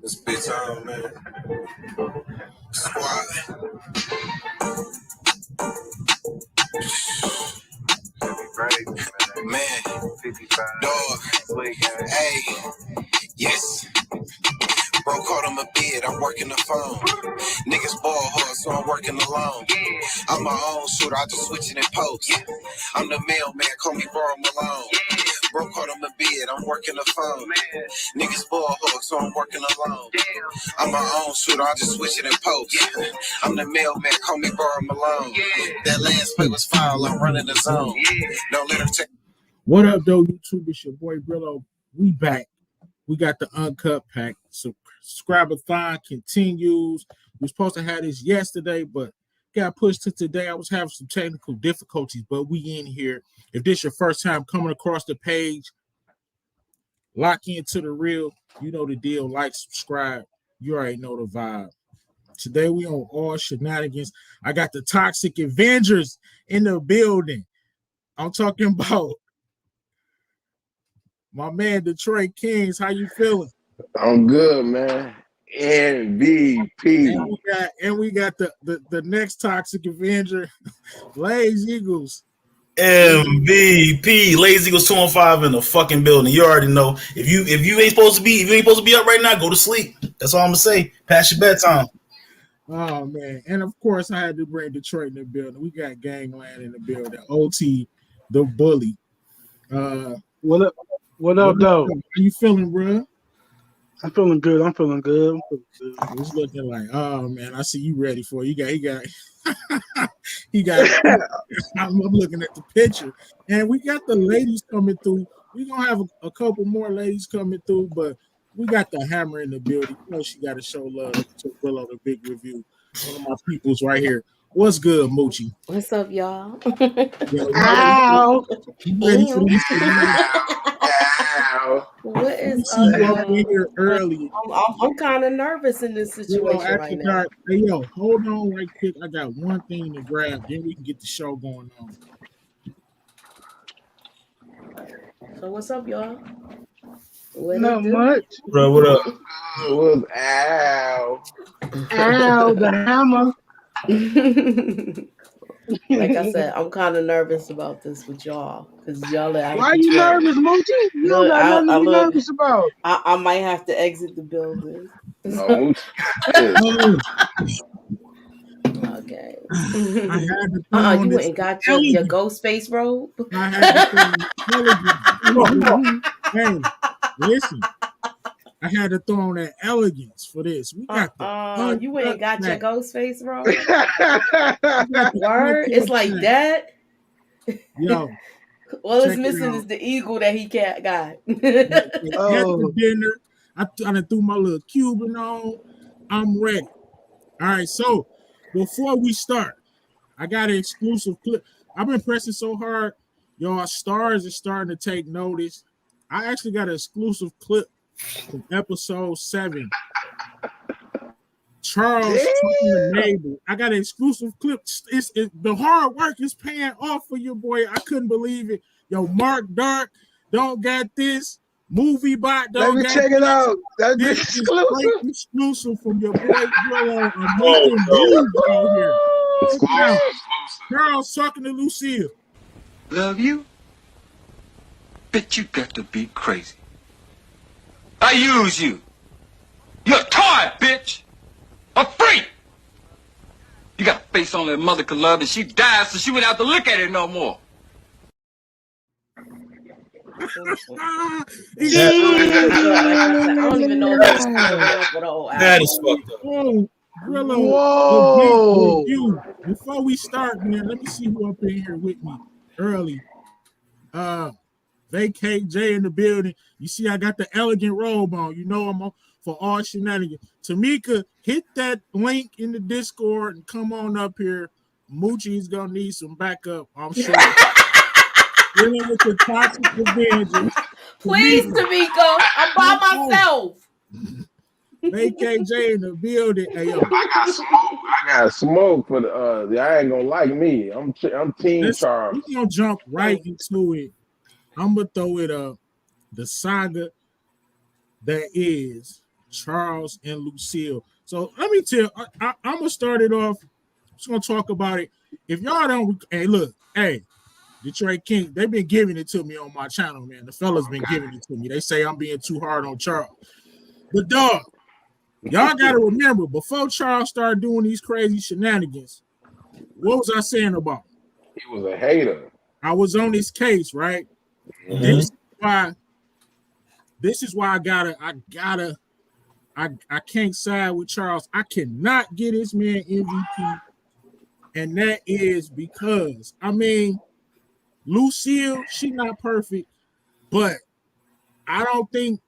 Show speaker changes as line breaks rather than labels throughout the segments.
This bitch on, man. Squad. Man, dog. Hey, yes. Bro caught on my bed, I'm working the phone. Niggas ball hard, so I'm working alone. I'm my own shooter, I just switch it in post. I'm the mailman, call me Bro Malone. Bro caught on my bed, I'm working the phone. Niggas ball hard, so I'm working alone. I'm my own shooter, I just switch it in post. I'm the mailman, call me Bro Malone. That last play was foul, I'm running the zone. Don't let him take.
What up, though, YouTube? It's your boy Brillo. We back. We got the Uncut pack. Subscribe-a-thon continues. We were supposed to have this yesterday, but got pushed to today. I was having some technical difficulties, but we in here. If this your first time coming across the page, lock into the real. You know the deal. Like, subscribe. You already know the vibe. Today we on all shenanigans. I got the Toxic Avengers in the building. I'm talking about my man Detroit Kings. How you feeling?
I'm good, man. MVP.
And we got the next Toxic Avenger, Lazy Eagles.
MVP. Lazy Eagles 2-5 in the fucking building. You already know. If you ain't supposed to be up right now, go to sleep. That's all I'm gonna say. Pass your bedtime.
Oh man. And of course I had to bring Detroit in the building. We got Gangland in the building. OT, the bully.
What up, though?
How you feeling, bro?
I'm feeling good.
It's looking like, oh man, I see you ready for it. He got I'm looking at the picture. And we got the ladies coming through. We're gonna have a couple more ladies coming through, but we got the Hammer in the building. You know she got to show love to Willow, the big review. One of my peoples right here. What's good, Moochie?
What's up, y'all?
Yo,
Ow!
you ready for this?
Ow.
What is
See you
up,
up in here early.
I'm kind of nervous in this situation right now.
Hey, yo, hold on right quick. I got one thing to grab. Then we can get the show going on.
So what's up, y'all?
Not much.
Bro, what up?
Was ow.
Ow, the hammer.
Like I said, I'm kind of nervous about this with y'all because y'all are out of
Why are you
control.
nervous, Moochie? You don't got nothing to be nervous about.
I might have to exit the building.
Oh,
Okay.
I had to throw on
You
this
went and got your ghost face robe.
I had to throw on hey, listen. I had to throw on that elegance for this. We got the
you went and got your ghost face robe.
Word,
It's like that.
Yo.
Well, it's missing is the eagle that he got.
The dinner. I done threw my little Cuban on. I'm ready. All right, so before we start, I got an exclusive clip. I've been pressing so hard. Y'all stars are starting to take notice. I actually got an exclusive clip from episode 7. Charles talking to Mabel. I got an exclusive clip. It's the hard work is paying off for your boy. I couldn't believe it. Yo, Mark Dark don't got this. Movie bot don't
Let me
got
check
this.
it out. That's
This
exclusive.
is exclusive from your boy Willow and making moves out here. Now, Charles talking to Lucille.
Love you? Bitch, you got to be crazy. I use you. You're a toy, bitch. A freak. You got a face on that mother could love and she died so she wouldn't have to look at it no more.
I don't even know if
That is fucked up.
Whoa. Before we start, man, let me see who up in here with me early. VKJ in the building. You see, I got the elegant robe on. You know I'm on for all shenanigans. Tamika, hit that link in the Discord and come on up here. Moochie's gonna need some backup, I'm sure. Dealing with the Toxic Avenger.
Please, Tamika, I'm by myself.
VKJ in the building. Hey, yo.
I got smoke for the I ain't gonna like me. I'm Team Charles.
We're gonna jump right into it. I'm gonna throw it up. The saga that is Charles and Lucille. So let me tell. I'm gonna start it off. Just gonna talk about it. If y'all don't, hey, look, hey, Detroit King, they've been giving it to me on my channel, man. The fellas been giving it to me. They say I'm being too hard on Charles. But dog, y'all gotta remember, before Charles started doing these crazy shenanigans, what was I saying about him?
He was a hater.
I was on his case, right?
Mhm.
This is why I can't side with Charles. I cannot get this man MVP. And that is because, I mean, Lucille, she not perfect, but I don't think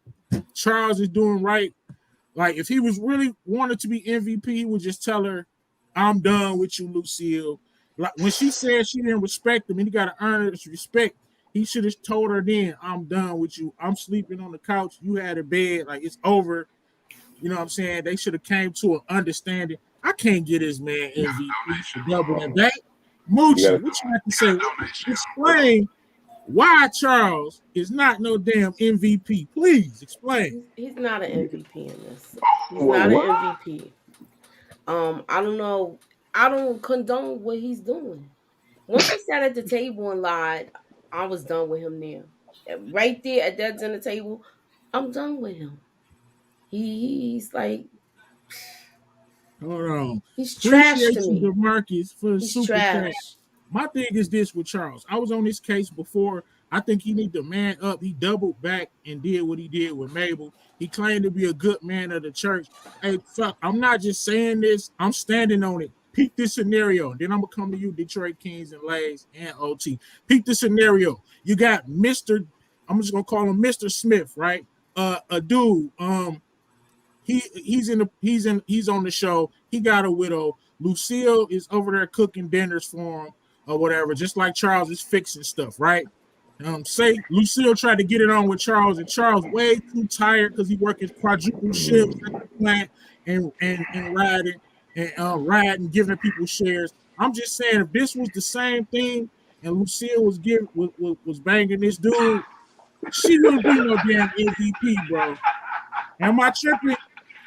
Charles is doing right. Like, if he was really wanted to be MVP, he would just tell her, I'm done with you, Lucille. Like, when she said she didn't respect him and he got to earn his respect, he should have told her then, I'm done with you. I'm sleeping on the couch. You had a bed. Like, it's over. You know what I'm saying? They should have came to an understanding. I can't get this man MVP for doubling back. Moochie, what you have to say? Explain why Charles is not no damn MVP. Please explain.
He's not an MVP in this. He's not an MVP. I don't know. I don't condone what he's doing. Once he sat at the table and lied, I was done with him there. Right there at that dinner table, I'm done with him. He's like,
Hold on.
he's trash
Appreciate
to
you,
me.
DeMarcus, for the
He's
super
trash.
chat. My thing is this with Charles. I was on this case before. I think he need to man up. He doubled back and did what he did with Mabel. He claimed to be a good man of the church. Hey, fuck, I'm not just saying this. I'm standing on it. Peep this scenario. Then I'm going to come to you, Detroit Kings and Lays and OT. Peep the scenario. You got Mr. I'm just going to call him Mr. Smith, right? A dude, he's on the show. He got a widow. Lucille is over there cooking dinners for him or whatever, just like Charles is fixing stuff, right? Say Lucille tried to get it on with Charles, and Charles way too tired because he working quadruple shifts at the plant and riding, giving people shares. I'm just saying, if this was the same thing and Lucille was banging this dude, she wouldn't be no damn MVP, bro. Am I tripping?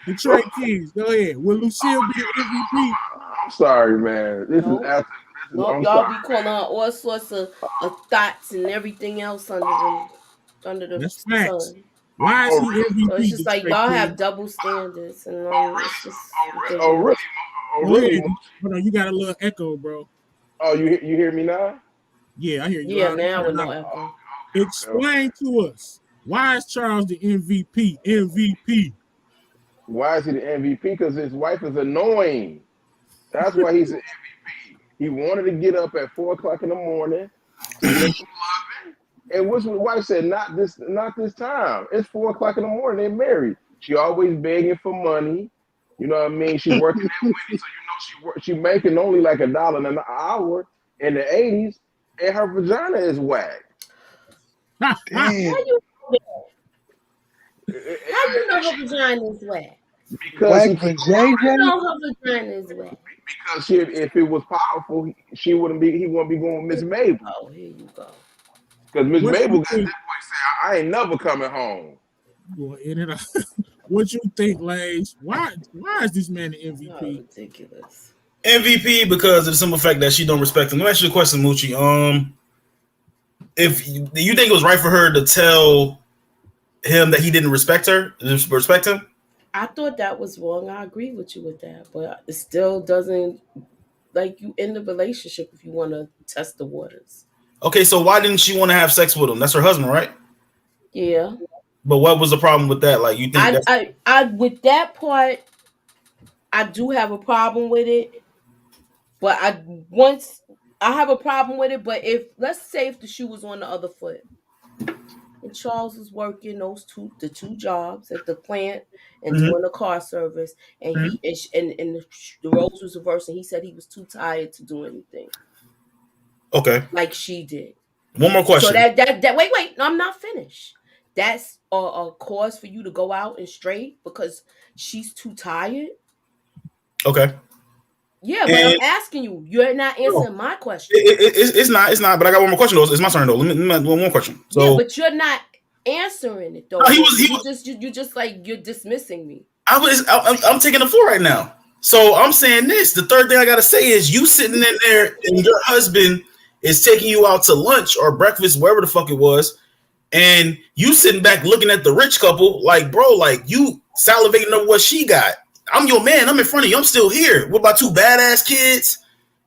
Detroit Kings, go ahead. Will Lucille be the MVP?
I'm sorry, man. This
Nope.
is after.
Nope, y'all be calling out all sorts of thoughts and everything else under the
That's facts.
sun.
Why is he MVP?
So it's just like
Detroit
y'all
Kings?
have double standards, and it's just
Oh, really? Oh,
Go
really?
ahead. Hold on, you got a little echo, bro.
Oh, you hear me now?
Yeah, I hear you.
Yeah, now with no echo.
Explain to us, why is Charles the MVP? MVP.
Why is he the MVP? Because his wife is annoying. That's why he's an MVP. He wanted to get up at 4 o'clock in the morning to get some loving. And what's his wife said, not this time. It's 4 o'clock in the morning. They're married. She always begging for money. You know what I mean? She working at Wendy's, so you know she making only like $1 an hour in the 80s, and her vagina is whack.
How you know her vagina is wet?
Because
Whack for JJ?
How you know her vagina is wet?
Because if it was powerful, he wouldn't be going with Miss Mabel.
Oh, here you go.
Because Miss
What
Mabel
you
got that boy
think?
saying, I ain't never coming home.
Well, in and out. What you think, Lays? Why is this man the
Oh,
MVP?
ridiculous.
MVP because of the simple fact that she don't respect him. Let me ask you a question, Moochie. If you think it was right for her to tell him that he didn't respect her, respect him?
I thought that was wrong. I agree with you with that, but it still doesn't, like, you end the relationship if you want to test the waters.
Okay, so why didn't she want to have sex with him? That's her husband, right?
Yeah.
But what was the problem with that? Like, you think
I with that part, I do have a problem with it. But I have a problem with it. But let's say if the shoe was on the other foot, and Charles was working the two jobs at the plant and doing the car service, and he and the roles was reversed, and he said he was too tired to do anything.
Okay.
Like she did.
One more question.
So that wait, no, I'm not finished. That's a cause for you to go out and straight because she's too tired.
Okay.
Yeah, but I'm asking you. You're not answering my question.
It's not. But I got one more question though. It's my turn though. Let me one more question. So,
yeah, but you're not. answering it though.
No,
you just like you're dismissing me.
I'm taking the floor right now. So I'm saying this. The third thing I gotta say is you sitting in there and your husband is taking you out to lunch or breakfast, wherever the fuck it was, and you sitting back looking at the rich couple, like, bro, like you salivating over what she got. I'm your man. I'm in front of you. I'm still here with my two badass kids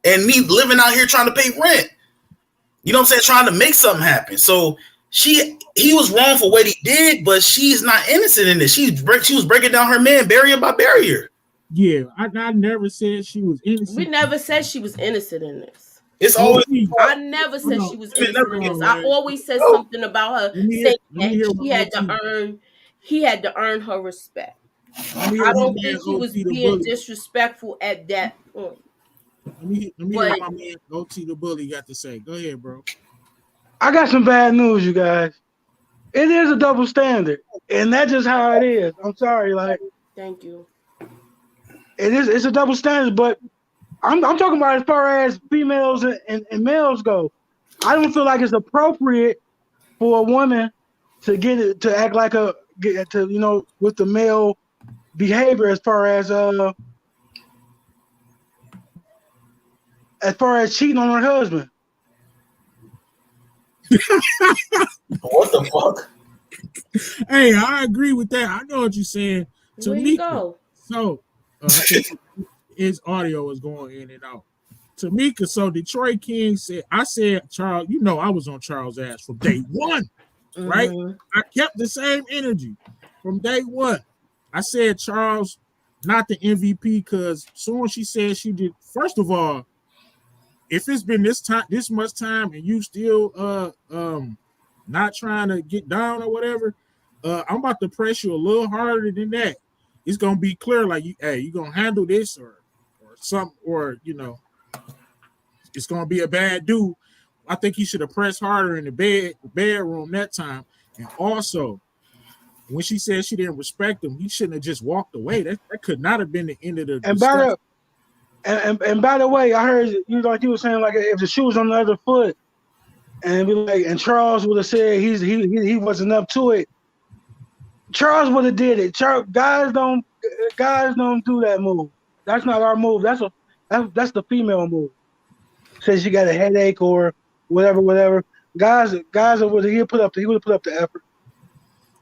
and me living out here trying to pay rent. You know what I'm saying? Trying to make something happen. So he was wrong for what he did, but she's not innocent in this. She was breaking down her man barrier by barrier.
Yeah, I never said she was innocent.
We never said she was innocent in this.
It's always.
I never said she was innocent in this. I always said something about her saying that he had to earn her respect. I don't think he was being disrespectful at that point.
Let me hear what my man OT the Bully got to say. Go ahead, bro.
I got some bad news, you guys. It is a double standard, and that's just how it is. I'm sorry, like.
Thank you.
It's a double standard, but I'm talking about as far as females and males go. I don't feel like it's appropriate for a woman to act like with the male behavior as far as cheating on her husband.
What the fuck?
Hey, I agree with that. I know what you're saying.
Where you go?
So his audio is going in and out. Tamika, so Detroit King said, I said, Charles, I was on Charles' ass from day one, right? I kept the same energy from day one. I said, Charles, not the MVP, because soon she said she did. First of all, if it's been this much time, and you still not trying to get down or whatever, I'm about to press you a little harder than that. It's gonna be clear, like you gonna handle this or something, or it's gonna be a bad dude. I think he should have pressed harder in the bedroom that time. And also, when she said she didn't respect him, he shouldn't have just walked away. That could not have been the end of the discussion.
And by the way, I heard you were saying, like, if the shoe was on the other foot, and Charles would have said he wasn't up to it. Charles would have did it. Guys don't do that move. That's not our move. That's the female move. Says she got a headache or whatever. Guys would have put up the effort.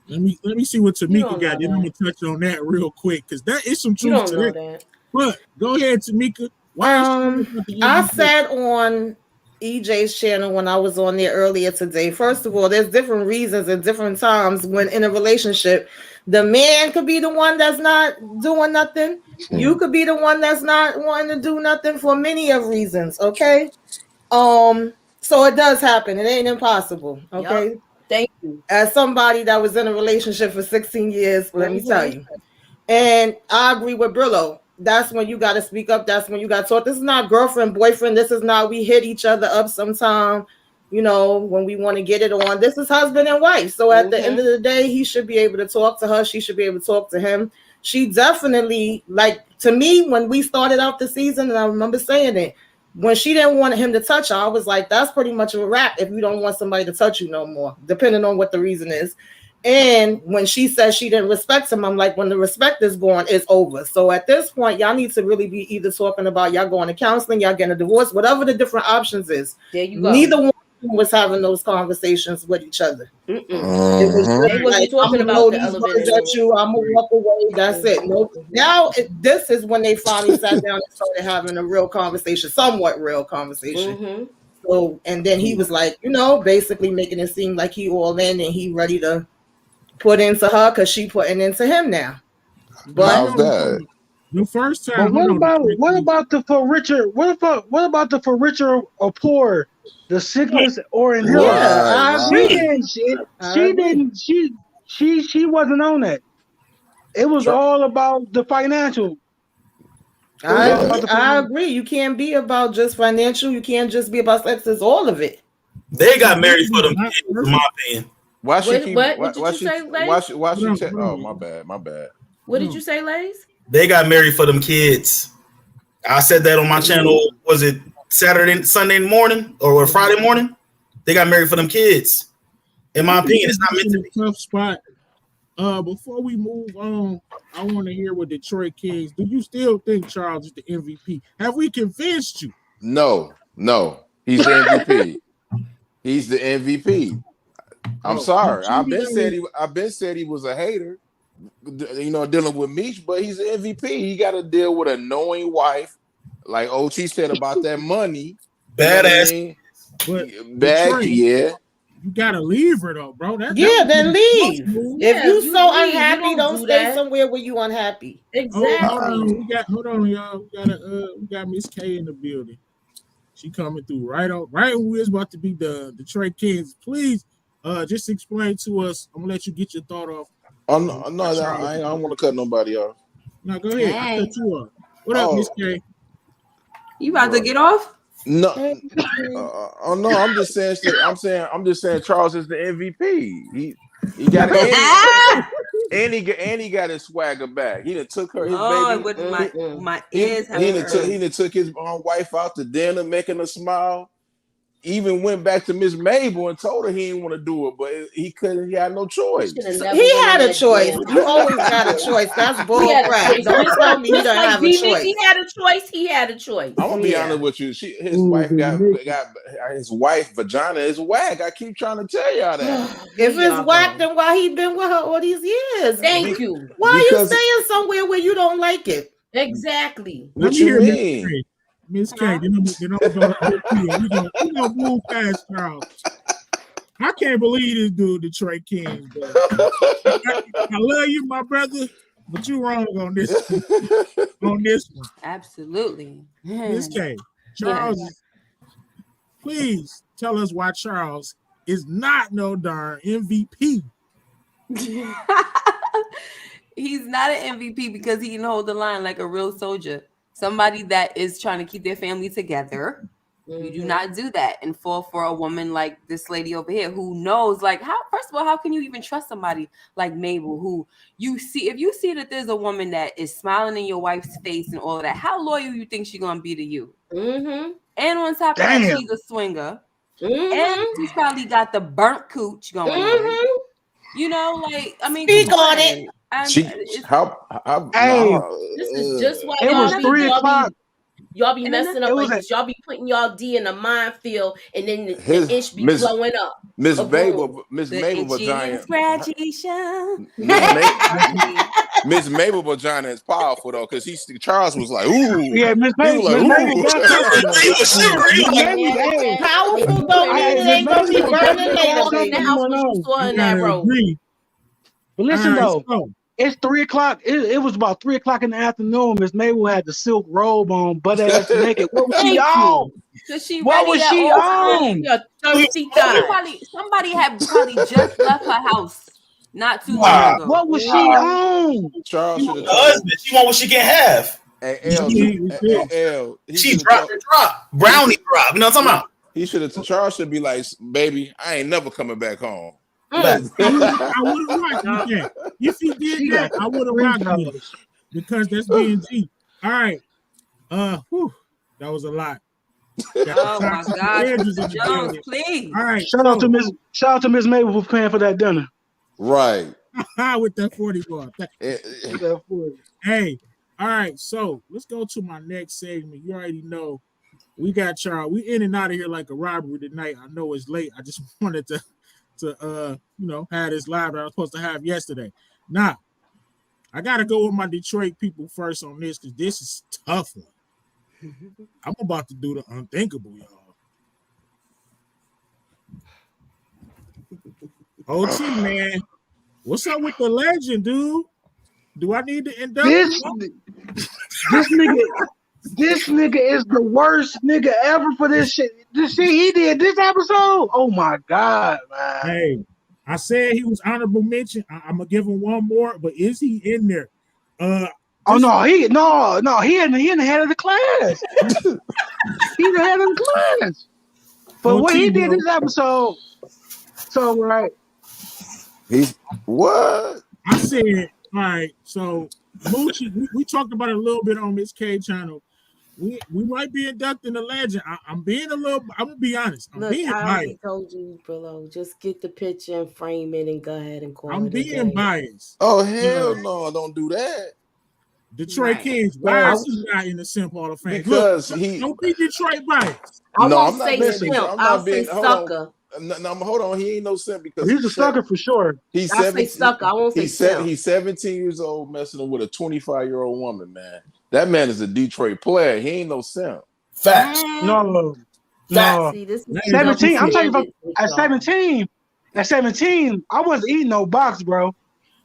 Let me see what Tamika got. Then I'm gonna touch on that real quick, because that is some truth to that. But go ahead, Tamika.
I said on EJ's channel when I was on there earlier today. First of all, there's different reasons and different times when in a relationship, the man could be the one that's not doing nothing. You could be the one that's not wanting to do nothing for many of reasons. Okay. So it does happen. It ain't impossible. Okay.
Yep. Thank you.
As somebody that was in a relationship for 16 years, let me tell you. And I agree with Brillo. That's when you got to speak up. That's when you got to talk. This is not girlfriend, boyfriend. This is not we hit each other up sometime, when we want to get it on. This is husband and wife. So at the end of the day, he should be able to talk to her. She should be able to talk to him. She definitely, to me, when we started out the season, and I remember saying it, when she didn't want him to touch her, I was like, that's pretty much a wrap if you don't want somebody to touch you no more, depending on what the reason is. And when she says she didn't respect him, I'm like, when the respect is gone, it's over. So at this point, y'all need to really be either talking about y'all going to counseling, y'all getting a divorce, whatever the different options is.
There you go.
Neither one was having those conversations with each other.
It was really talking about the elevator.
I'm gonna walk away. That's it. Nope. Now this is when they finally sat down and started having a real conversation, somewhat real conversation. So, and then he was like, basically making it seem like he all in and he ready to put into her because she putting into him now. But
how's that?
The first time.
What about the for richer? What about the for richer or poor? The sickness or in health?
Yeah, I agree.
She wasn't on that. It was all about the financial.
I agree. You can't be about just financial. You can't just be about sex. It's all of it.
They got married for them kids, in my opinion.
Why she
What
keep?
did you say, Lace?
Why she? Oh, my bad.
What did you say, Lace?
They got married for them kids. I said that on my channel. Was it Sunday morning or Friday morning? They got married for them kids. In my opinion, it's not meant to
in
be.
a tough spot. Before we move on, I want to hear what Detroit Kings. Do you still think Charles is the MVP? Have we convinced you?
No, he's the MVP. He's the MVP. I'm sorry. I've been said he was a hater, dealing with Meech, but he's the MVP. He got to deal with a knowing wife, like OT said about that money.
Badass.
You know what I mean?
But
Bad,
Detroit,
yeah.
You gotta leave her though, bro.
Then leave. If you so
leave.
unhappy,
You
don't
do
stay
that.
somewhere where you unhappy.
Exactly.
Hold on, y'all. We got Miss K in the building. She coming through right when we was about to be the Detroit Kings. Please, just explain to us. I'm gonna let you get your thought off.
Oh no, I don't want to cut nobody off.
No, go ahead. I cut you off. What up, Miss K?
You about to get off?
No, no. I'm just saying. I'm just saying. Charles is the MVP. He got and he got his swagger back. He done took her his baby.
With my ears.
He done took his wife out to dinner, making her smile. Even went back to Miss Mabel and told her he didn't want to do it, but he couldn't. He had no choice.
He had a choice. You always got a choice. That's bull crap. Don't tell me he don't have a choice.
He had a choice. He had a choice.
I'm gonna be honest with you. His wife got his wife vagina is whack. I keep trying to tell y'all that.
If it's whack, then why he been with her all these years?
Thank you.
Why are you staying somewhere where you don't like it?
Exactly.
What you mean?
Miss K, we gonna move past Charles. I can't believe this dude, Detroit King. I love you, my brother, but you wrong on this one.
Absolutely.
Miss K, Charles, please tell us why Charles is not no darn MVP.
He's not an MVP because he can hold the line like a real soldier. Somebody that is trying to keep their family together. You do not do that and fall for a woman like this lady over here who knows, like, first of all, how can you even trust somebody like Mabel who if you see that there's a woman that is smiling in your wife's face and all of that, how loyal you think she's going to be to you? And on top of that, she's a swinger. And she's probably got the burnt cooch going on. You know, like, I mean,
speak on it.
This is just why
it was 3 o'clock.
Y'all be messing up like this. Y'all be putting y'all D in a minefield, and then the inch be blowing up.
Miss Mabel vagina. Miss Mabel vagina is powerful though, because Charles was like, ooh,
yeah, Miss Mabel,
powerful though. It ain't gonna be burning later.
In the house when you saw in that road.
But listen though. It's 3 o'clock. It was about 3 o'clock in the afternoon. Miss Mabel had the silk robe on, butt ass naked. What was she on? What was she on?
Somebody had probably just left her house not too long ago.
What was she on?
Charles should have
husband. She want what she can have.
She
dropped the drop. Brownie drop. You know what I'm talking about?
Charles should be like, baby, I ain't never coming back home.
I would have rocked that. If he did that, I would have rocked it because that's BNG. All right. That was a lot.
Oh my God, Jones, please.
All right.
Shout out to Miss Mabel for paying for that dinner.
Right.
With that 40 bar. Hey, all right. So let's go to my next segment. You already know we got Charles. We in and out of here like a robbery tonight. I know it's late. I just wanted to have this live that I was supposed to have yesterday. Now, I gotta go with my Detroit people first on this because this is a tough one. I'm about to do the unthinkable, y'all. OT, man, what's up with the legend, dude? Do I need to induct
This nigga is the worst nigga ever for this shit. This shit he did this episode. Oh my God, man.
Hey, I said he was honorable mention. I'm gonna give him one more, but is he in there?
He in the head of the class. He's the head of the class. But what he did this episode, so right.
He's what?
I said, all right, so Moochie, we talked about it a little bit on Miss K channel. we might be inducting a legend. I'm gonna be honest. I'm
Look,
being
I already
biased.
told you, Brillo. Just get the picture and frame it and go ahead and call
I'm
it a
being
day.
biased.
Oh hell no! Don't do that.
Detroit
Right.
Kings. Why is he not in the Simp Hall of Fame?
Because
Look,
he.
don't be Detroit biased.
I
No,
won't
I'm not
say
being
simp.
Detroit. I'm
I'll
not
say
being. Hold
sucker.
on. No, hold on. He ain't no simp because
He's a sucker for sure.
He's
I'll say
17.
sucker. I won't say simp.
He's 17 years old messing with a 25-year-old woman, man. That man is a Detroit player. He ain't no simp.
Facts.
No.
See, this is
17. I'm telling you,
double
at
standards,
17. At 17, I wasn't eating no box, bro.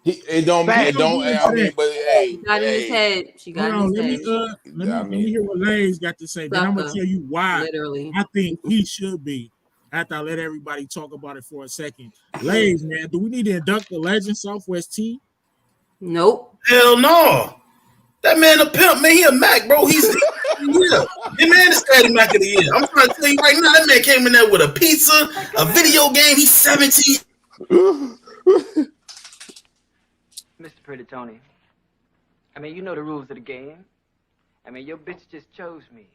It don't.
Facts.
I mean, but hey,
She got in his head. She got
Hold
in
on,
his head.
let me hear what Lays got to say. Then I'm gonna
Sucker.
tell you why
Literally.
I think he should be. After I let everybody talk about it for a second, Lays, man, do we need to induct the legend Southwest T?
Nope.
Hell no. That man a pimp, man. He a Mac, bro. He's yeah. That man is Daddy Mac of the year. I'm trying to tell you right now, that man came in there with a pizza, a video game. He's 17.
Mr. Pretty Tony, I mean, you know the rules of the game. I mean, your bitch just chose me.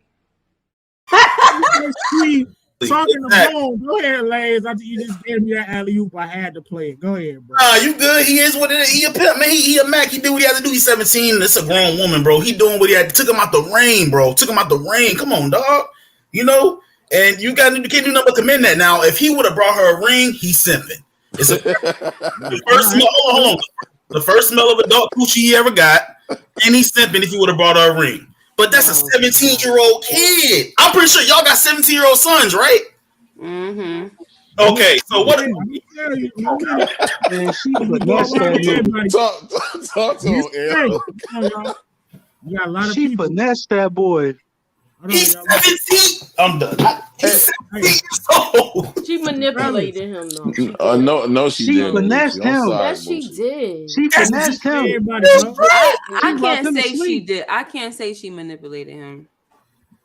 Talking to Boom. Go ahead, Lays. I think you just gave me that alley-oop. I had to play it. Go ahead, bro.
You good. He is what it is. He a pimp, man. He a Mac. He did what he had to do. He's 17. It's a grown woman, bro. He doing what he had to. Took him out the rain, bro. Took him out the rain. Come on, dog. You know? And you can't do nothing but commend that. Now, if he would have brought her a ring, he's simping. It's the first smell. Hold on. The first smell of adult coochie he ever got, and he's simping if he would have brought her a ring. But that's a 17-year-old kid. I'm pretty sure y'all got 17-year-old sons, right?
Mm-hmm.
Okay, so what?
Talk to him,
You got a lot of
she
people.
finessed that boy.
He's 17. I'm done. He's 17 years old.
She manipulated him, though.
No, she didn't.
Finessed him.
Yes, she did.
She finessed him.
I can't say she did. I can't say she manipulated him.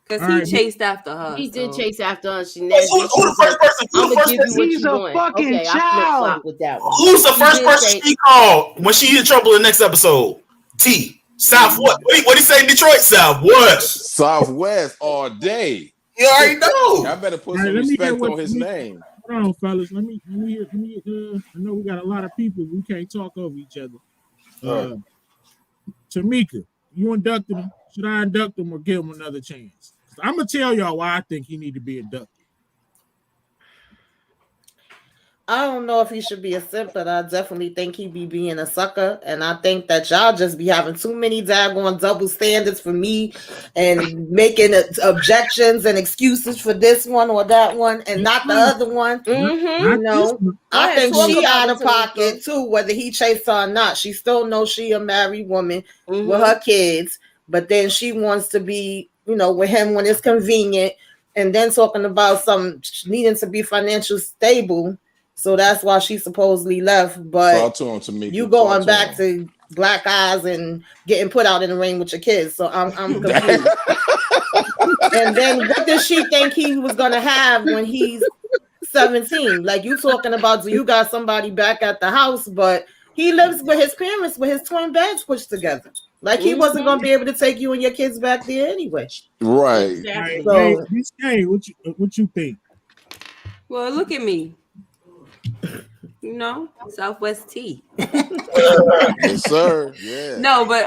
Because he chased after her.
He did
so.
chase after her. She
Who the first person?
I'm gonna give you what
He's
you
a
want.
fucking
Okay, I
child.
flip-flop with that one.
Who's the first person she called when she in trouble in the next episode? T. South what? What do you say? Detroit Southwest.
Southwest all day.
You already know.
I better put some respect on his name.
Hold on, fellas. Let me hear. I know we got a lot of people. We can't talk over each other. Tamika, you inducted him. Should I induct him or give him another chance? I'm gonna tell y'all why I think he need to be inducted.
I don't know if he should be a simp, but I definitely think he be being a sucker. And I think that y'all just be having too many daggone double standards for me and making objections and excuses for this one or that one and not the other one. You know, I think she out of pocket too, whether he chased her or not. She still knows she a married woman with her kids, but then she wants to be, you know, with him when it's convenient, and then talking about some needing to be financially stable. So that's why she supposedly left. But
Talk to him, Tamika.
you going back to black eyes and getting put out in the rain with your kids. So I'm confused. And then what does she think he was gonna have when he's 17? Like, you talking about, do you got somebody back at the house? But he lives with his parents with his twin beds pushed together. Like, he wasn't gonna be able to take you and your kids back there anyway.
Right.
Exactly.
So,
hey, what you think?
Well, look at me. You know, Southwest T.
Yes, sir. Yeah.
No, but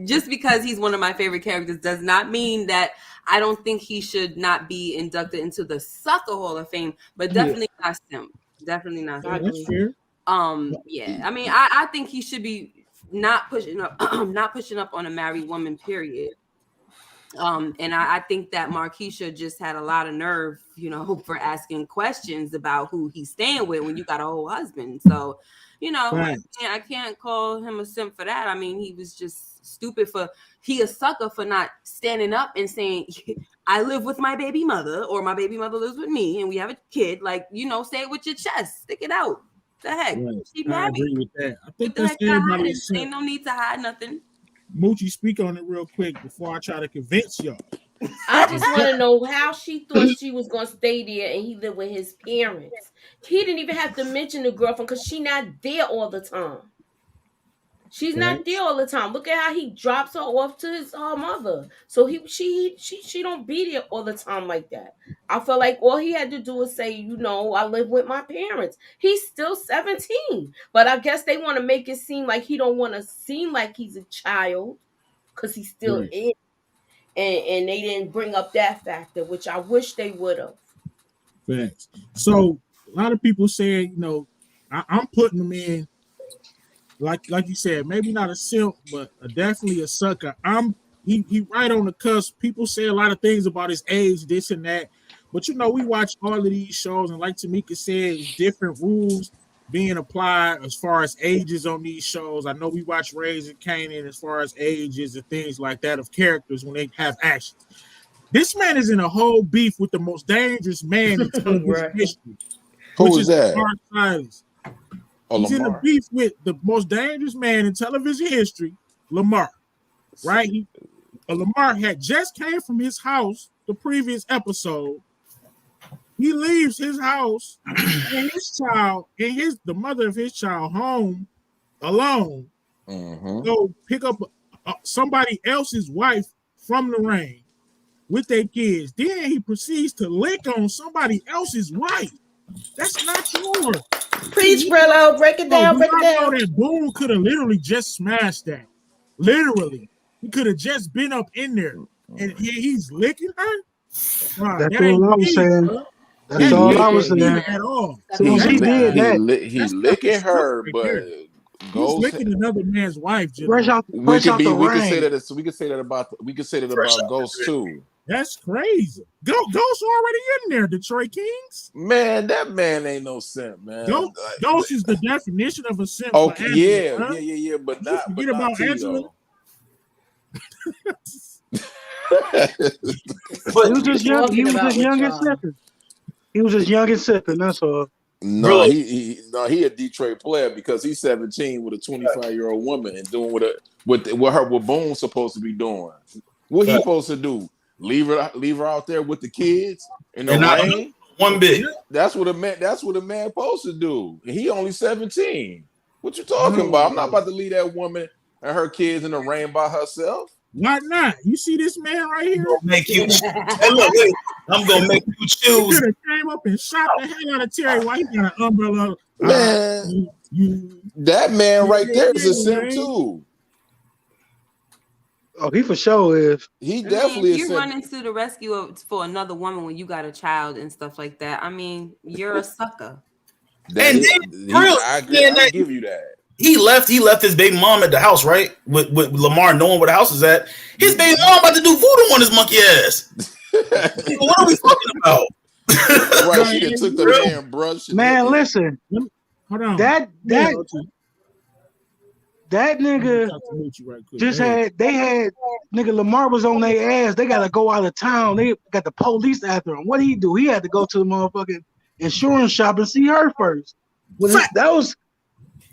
just because he's one of my favorite characters does not mean that I don't think he should not be inducted into the Sucker Hall of Fame, but definitely not Simp. Definitely not Simp.
That's fair.
Yeah. I mean, I think he should be not pushing up on a married woman, period. And I think that Marquisha just had a lot of nerve, you know, for asking questions about who he's staying with when you got a whole husband. So, you know,
right.
I can't call him a simp for that. I mean, he was just stupid he a sucker for not standing up and saying, I live with my baby mother, or my baby mother lives with me and we have a kid. Like, you know, say it with your chest, stick it out. The heck?
Right.
She
I
married.
agree with that. I think
What
that's
the heck?
everybody's.
Ain't no need to hide nothing.
Moochie, speak on it real quick before I try to convince y'all.
I just want to know how she thought she was going to stay there and he lived with his parents. He didn't even have to mention the girlfriend because she not there all the time. She's not there all the time. Look at how he drops her off to his mother. So she don't be there all the time like that. I felt like all he had to do was say, I live with my parents. He's still 17, but I guess they want to make it seem like he don't want to seem like he's a child because he's still in. And they didn't bring up that factor, which I wish they would have.
Facts. So a lot of people say, I'm putting him in, like you said, maybe not a simp, but definitely a sucker. He right on the cusp. People say a lot of things about his age, this and that, but we watch all of these shows, and like Tamika said, different rules being applied as far as ages on these shows. I know we watch Raising Kanan as far as ages and things like that of characters when they have actions. This man is in a whole beef with the most dangerous man in television history.
Who is that?
Lamar Silas. He's in a beef with the most dangerous man in television history, Lamar. Right? Lamar had just came from his house the previous episode. He leaves his house and his child and the mother of his child home alone. Go pick up somebody else's wife from the rain with their kids. Then he proceeds to lick on somebody else's wife. That's not yours.
Preach, Brillo. Break it down. Break it down.
That Boone could have literally just smashed that. Literally, he could have just been up in there, and he's licking her. Wow,
that's all I was saying. Bro. That's all I was saying.
At all.
He did that. He's licking her, but
he's licking another man's wife.
We could say that about Ghost too.
That's crazy. Ghost already in there, Detroit Kings.
Man, that man ain't no simp, man.
Ghost is the definition of a simp.
Okay, yeah, but not.
Forget about Angela.
But he was just young. He was just young and sipping. He was just young and sipping. That's all.
No, he a Detroit player because he's 17 with a 25-year-old woman and doing what Boone's supposed to be doing. What he supposed to do? Leave her out there with the kids in the rain.
One bit.
That's what a man supposed to do. He only 17. What you talking about? I'm not about to leave that woman and her kids in the rain by herself.
Why not? You see this man right here?
I'm gonna make you choose.
He could have came up and shot the hell out of Terry while he got an umbrella.
Man, that man right there is a simp too.
Oh, he for sure is.
He definitely is.
You running to the rescue for another woman when you got a child and stuff like that. I mean, you're a sucker.
I give you that.
He left his baby mom at the house, right? With Lamar knowing where the house is at. His baby mom about to do voodoo on his monkey ass. What are we talking about?
Right, she done took the damn brush.
Man, listen.
Hold on.
That nigga just had nigga Lamar was on their ass. They gotta go out of town. They got the police after him. What did he do? He had to go to the motherfucking insurance shop and see her first. That was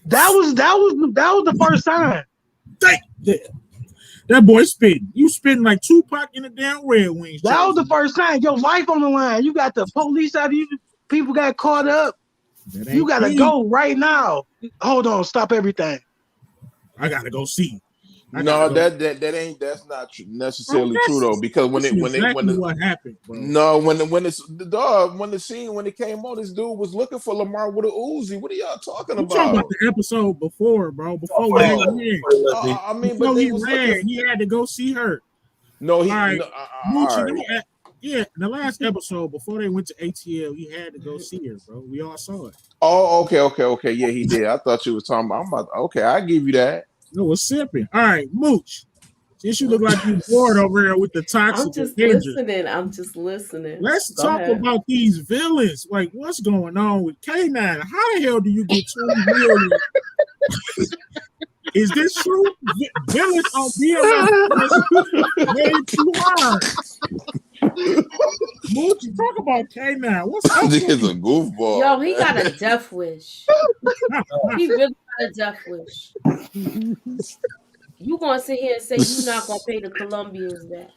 the first time.
That boy spitting. You spitting like Tupac in the damn Red Wings.
That was the first time. Your life on the line. You got the police out of you. People got caught up. You gotta go right now. Hold on. Stop everything.
I gotta go see.
That's not necessarily true though, because when
what happened, bro.
No, when it came on, this dude was looking for Lamar with a Uzi. What are y'all talking about?
Talking about the episode before, bro. Before he ran, he had to go see her.
No,
yeah, the last episode before they went to ATL, he had to go see her, bro. We all saw it.
Oh, okay. Yeah, he did. I thought you was talking about. Okay, I give you that.
No, was sipping. All right, Mooch. Since you look like you're bored over here with the toxic.
I'm just listening.
Let's talk about these villains. Like, what's going on with K9? How the hell do you get 2 million? Is this true? Villains on BMF way too hard. Mooch, talk about K9. What's up?
This is a goofball.
Yo, he got a death wish. He really got a death wish. You gonna sit here and say you're not gonna pay the Colombians back?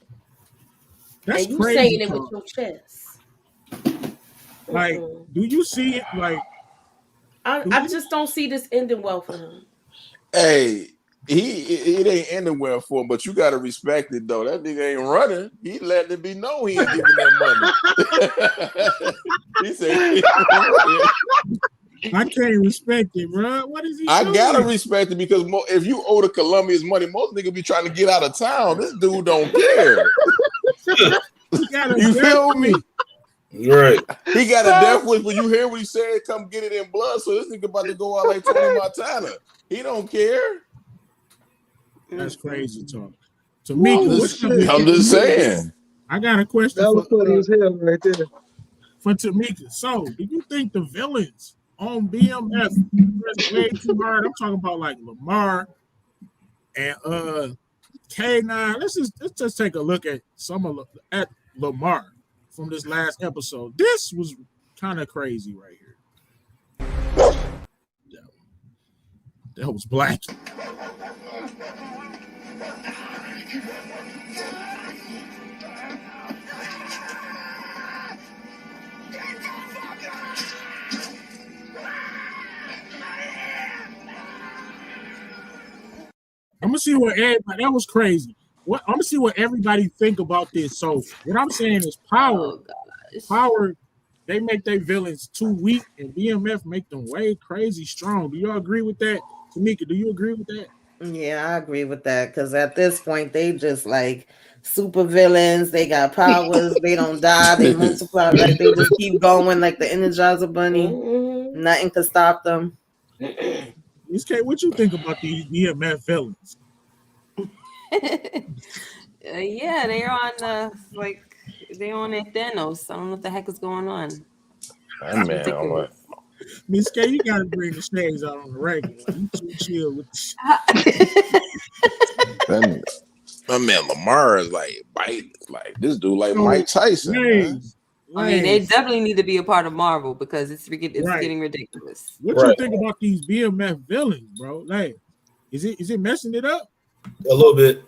That's
and you
crazy,
saying it with your chest.
Like, do you see it? Like,
I just don't see this ending well for him.
Hey, it ain't ending well for him, but you gotta respect it though. That nigga ain't running. He letting it be known he ain't giving that money. He said,
I can't respect it, bro. What is he
I
doing?
gotta respect it because if you owe the Colombians money, most niggas be trying to get out of town. This dude don't care. You feel me?
Right.
He got a death wish, but you hear what he said? Come get it in blood. So this nigga about to go out like Tony Montana. He don't care.
That's crazy talk. Tamika,
I'm just saying.
I got a question.
That was funny as hell right there.
For Tamika. So, do you think the villains on BMF press way too hard? I'm talking about like Lamar and K9. Let's just take a look at at Lamar from this last episode. This was kind of crazy right here. That was black. I'm gonna see what everybody. That was crazy. I'm gonna see what everybody think about this. So what I'm saying is power. Power. They make their villains too weak, and BMF make them way crazy strong. Do y'all agree with that, Tamika? Do you agree with that?
Yeah, I agree with that because at this point they just like super villains. They got powers. They don't die. They multiply. Like they just keep going like the Energizer Bunny. Nothing can stop them.
Miss K, what you think about these BMF villains?
Yeah, they're on they're on their Thanos. I don't know what the heck is going on.
That man,
Miss K, you gotta bring the shades out on the regular. You too chill with the
my man Lamar is like this dude like Mike Tyson.
I mean, they definitely need to be a part of Marvel because it's getting ridiculous.
What you think about these BMF villains, bro? Like, is it messing it up?
A little bit.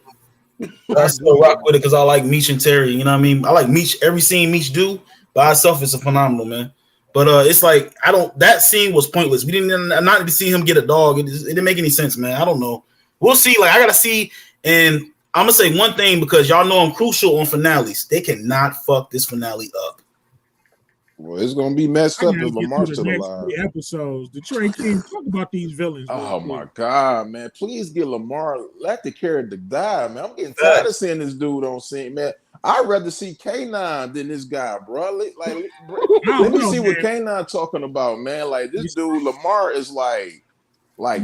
I still rock with it because I like Meech and Terry. You know what I mean? I like Meech. Every scene Meech do by itself is a phenomenal, man. But it's like that scene was pointless. We didn't not need to see him get a dog. It didn't make any sense, man. I don't know. We'll see. Like I gotta see, and I'm gonna say one thing because y'all know I'm crucial on finales. They cannot fuck this finale up.
Well, it's gonna be messed up if Lamar's still alive.
Episodes. Detroit King, talk about these villains.
Oh my God, man! Please get Lamar. Let the character die, man. I'm getting tired of seeing this dude on scene, man. I'd rather see K9 than this guy, bro. Let me see what K9 talking about, man. Like this dude Lamar is like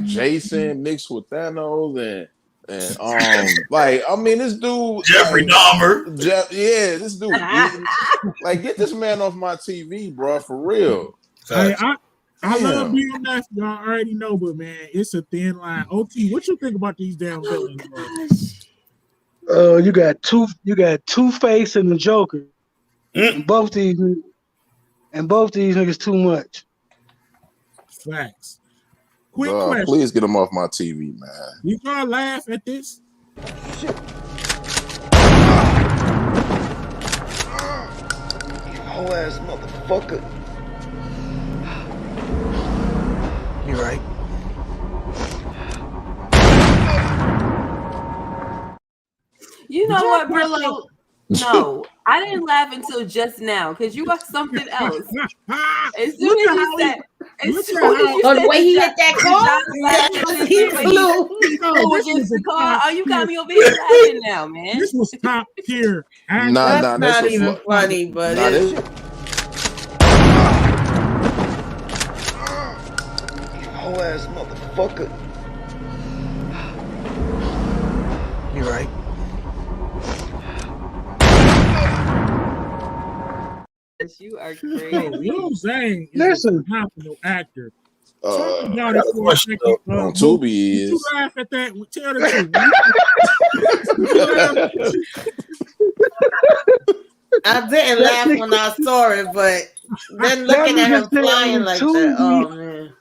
Jason mixed with Thanos and this dude
Jeffrey Dahmer.
This dude get this man off my TV, bro, for real.
I love BMF, y'all already know, but man, it's a thin line. OT, what you think about these damn villains, bro?
You got Two-Face and the Joker. And both these niggas too much.
Facts. Quick question.
Please get him off my TV, man.
You gonna laugh at this?
Shit. You whole ass motherfucker. You right.
You know what, Brillo? No, I didn't laugh until just now because you got something else. As soon as you said,
the way he hit that car,
he flew against the car. Oh, you got me over here laughing now, man.
This was top tier.
That's not even funny, but it's
whole ass motherfucker. You right.
You are crazy.
Lil Zane is a phenomenal actor. Talk about it for a second.
On Tubi is.
You laugh at that? Tell the truth.
I didn't laugh when I saw it, but then looking at him flying like that, oh man.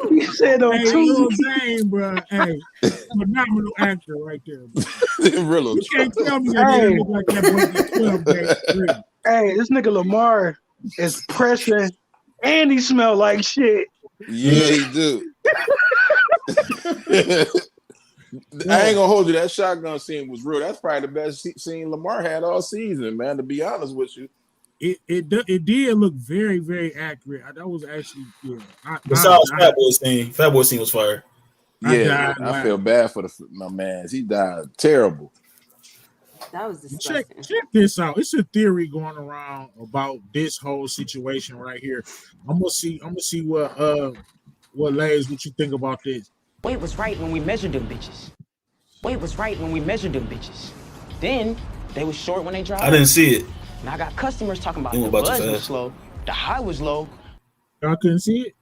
You said on
Lil Zane, bro. Hey, phenomenal actor right there.
Really?
You can't tell me that he look like that boy 12 days.
Hey, this nigga Lamar is pressing and he smell like shit.
Yeah, he do. I ain't gonna hold you. That shotgun scene was real. That's probably the best scene Lamar had all season, man. To be honest with you,
it did look very, very accurate. That was actually
Besides Fat Boy scene was fire.
Yeah, I feel bad for my man. He died terrible.
That was disgusting.
Check this out. It's a theory going around about this whole situation right here. I'm gonna see what Lays, what you think about this.
Wait was right when we measured them bitches. Wait was right when we measured them bitches. Then they was short when they dropped.
I didn't see it.
Now I got customers talking about the buzz was slow, the high was low.
Y'all couldn't see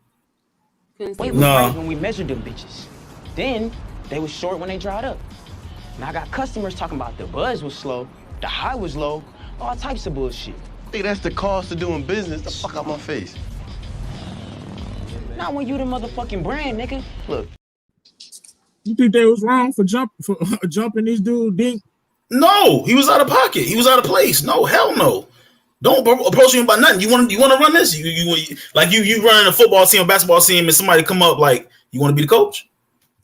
it?
Wait was right when we measured them bitches. Then they was short when they dried up. Now I got customers talking about the buzz was slow, the high was low, all types of bullshit.
Hey, that's the cost of doing business. The fuck out my face.
Not when you the motherfucking brand, nigga. Look.
You think they was wrong for jumping this dude, Dink?
No, he was out of pocket. He was out of place. No, hell no. Don't approach him about nothing. You want to run this? You running a football team, a basketball team, and somebody come up like you want to be the coach?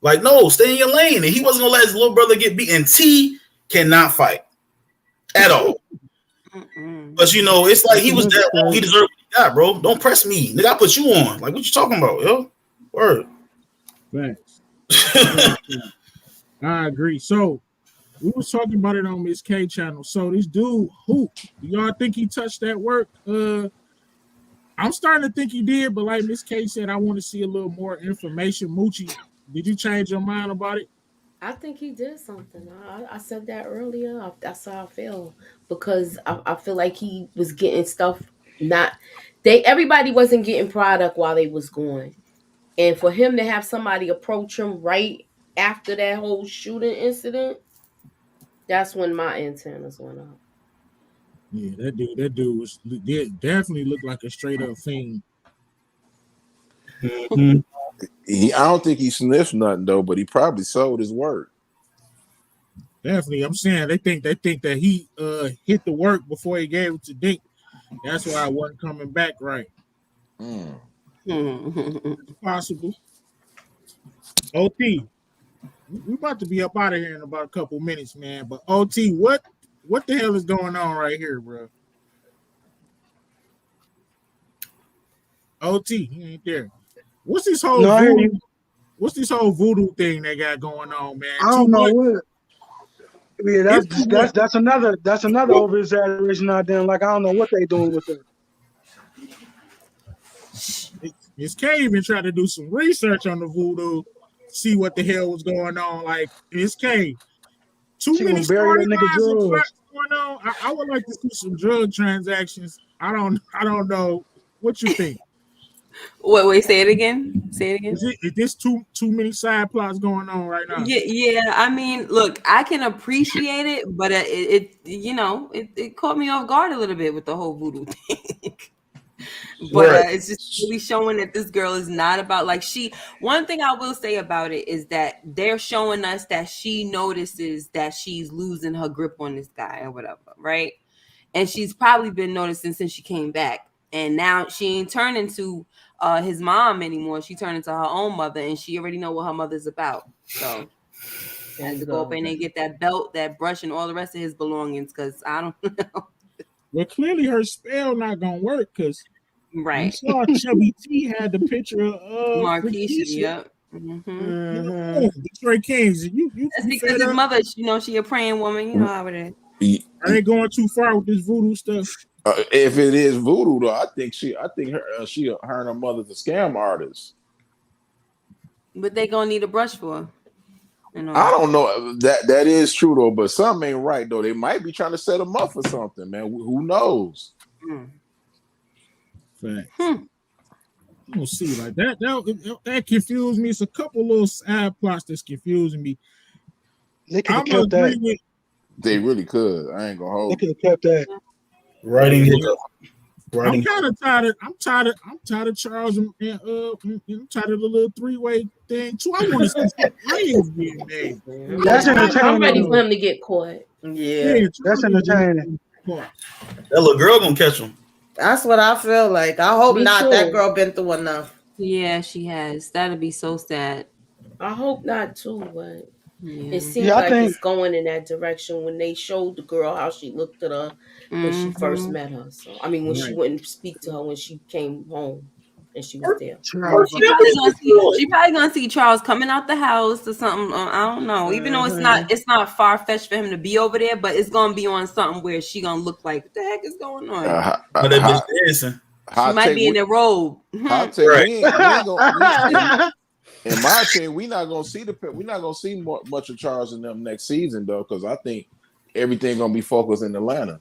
Like, no, stay in your lane. And he wasn't gonna let his little brother get beat. And T cannot fight at all. But it's like he was that long. He deserved what he got, bro. Don't press me, nigga. I put you on. Like, what you talking about, yo? Word.
Thanks. I agree. So we was talking about it on Miss K channel. So this dude, do y'all think he touched that work? I'm starting to think he did, but like Miss K said, I want to see a little more information. Moochie, did you change your mind about it?
I think he did something. I said that earlier. That's how I feel, because I feel like he was getting stuff. Everybody wasn't getting product while they was going. And for him to have somebody approach him right after that whole shooting incident, that's when my antennas went up.
Yeah, that dude definitely looked like a straight up fiend.
I don't think he sniffed nothing though, but he probably sold his work.
Definitely, I'm saying they think that he hit the work before he gave it to Dink. That's why I wasn't coming back right. It's possible. OT, we about to be up out of here in about a couple minutes, man. But OT, what the hell is going on right here, bro? OT, he ain't there. What's this whole voodoo thing they got going on, man?
I don't know what. Yeah, that's another over exaggeration out there. Like, I don't know what they doing with it.
Miss K even tried to do some research on the voodoo, see what the hell was going on. Like, Miss K, too many storylines going on. I would like to see some drug transactions. I don't know. What you think?
Wait, say it again.
Is this too many side plots going on right now?
Yeah. I mean, look, I can appreciate it, but it caught me off guard a little bit with the whole voodoo thing. But it's just really showing that this girl is not about one thing I will say about it is that they're showing us that she notices that she's losing her grip on this guy or whatever, right? And she's probably been noticing since she came back. And now she ain't turning to his mom anymore. She turned into her own mother, and she already know what her mother's about. So she has to go up in and get that belt, that brush, and all the rest of his belongings, because I don't know.
Well, clearly her spell not gonna work, because
right.
I saw Chubby T had the picture of
Marquisha. Yep.
Detroit Kings.
That's because his mother, she a praying woman. You know how it is.
I ain't going too far with this voodoo stuff.
If it is voodoo, though, I think her and her mother's a scam artist.
But they gonna need a brush for her.
I don't know. That is true though, but something ain't right though. They might be trying to set them up for something, man. Who knows?
Facts. We'll see. Like that confused me. It's a couple little side plots that's confusing me.
They could have kept that.
They really could. I ain't gonna hold.
They could have kept that.
Writing hiccup.
I'm kind of tired. I'm tired of Charles and I'm tired of the little three-way thing too. I want to see some players being made.
That's entertaining.
I'm ready for him to get caught.
Yeah,
that's entertaining.
That little girl gonna catch him.
That's what I feel like. I hope not. That girl been through enough.
Yeah, she has. That'd be so sad.
I hope not too, but it seems
Yeah, I
like
think
it's going in that direction when they showed the girl how she looked at her when she first met her. So I mean, when she
Right.
wouldn't speak to her when she came home and she was there.
She probably gonna see Charles coming out the house or something. I don't know. Even though it's not far fetched for him to be over there, but it's gonna be on something where she gonna look like, what the heck is going on?
But that bitch dancing.
She might be in the robe.
I'll tell you, we ain't gonna. In my opinion, we're not gonna see much of Charles and them next season though, because I think everything gonna be focused in Atlanta.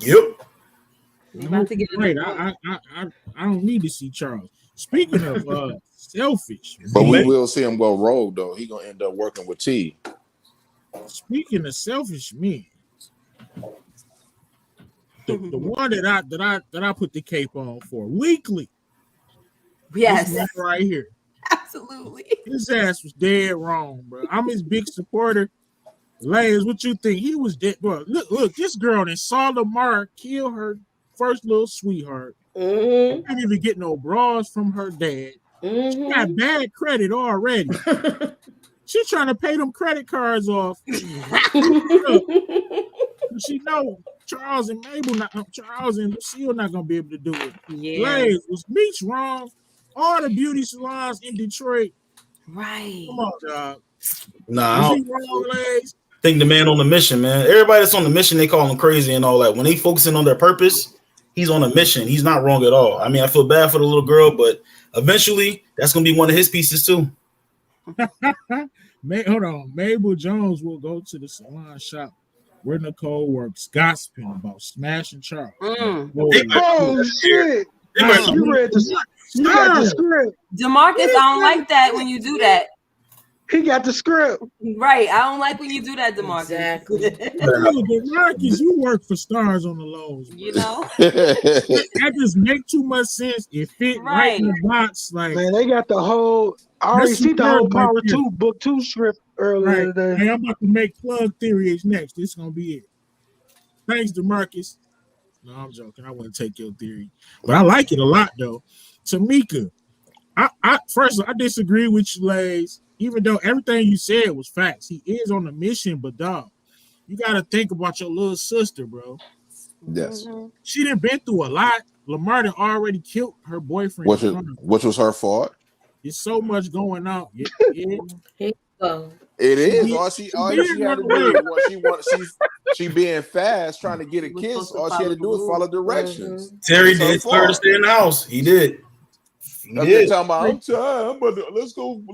Yep.
Great. I don't need to see Charles. Speaking of selfish,
But we will see him go rogue though. He gonna end up working with T.
Speaking of selfish men, the one that I put the cape on for weekly.
Yes,
this one right here.
Absolutely.
His ass was dead wrong, bro. I'm his big supporter. Lays, what you think? He was dead, bro. Look, this girl that saw Lamar kill her first little sweetheart. Didn't even get no bras from her dad. She got bad credit already. She trying to pay them credit cards off. She know Charles and Lucille not gonna be able to do it.
Yeah.
Lays, was Meech wrong? All the beauty salons in Detroit.
Right.
Come on, dog.
Nah,
Was he wrong, Lays?
think the man on the mission, man. Everybody that's on the mission, they call him crazy and all that. When they focusing on their purpose, he's on a mission. He's not wrong at all. I mean, I feel bad for the little girl, but eventually that's gonna be one of his pieces too.
Hold on. Mabel Jones will go to the salon shop where Nicole works, gossiping about smashing Charles.
Oh shit! You read the script.
DeMarcus, I don't like that when you do that.
He got the script.
Right. I don't like when you do that, DeMarcus.
Exactly.
DeMarcus, you work for Stars on the Lows.
You know?
That just make too much sense. It fit right in the box. Like,
man, they got the whole. I already see the whole Power 2 Book 2 script earlier today.
Hey, I'm about to make Plug Theory next. This is gonna be it. Thanks, DeMarcus. No, I'm joking. I wouldn't take your theory, but I like it a lot though. Tamika, I disagree with you, Lays. Even though everything you said was facts, he is on a mission. But dog, you gotta think about your little sister, bro.
Yes.
She done been through a lot. Lamar done already killed her boyfriend.
Which was her fault.
It's so much going on. It
is. All she had to do was she being fast trying to get a kiss. All she had to do was follow directions.
Terry did tell her to stay in the house. He did.
I'm talking about, I'm tired. Let's go in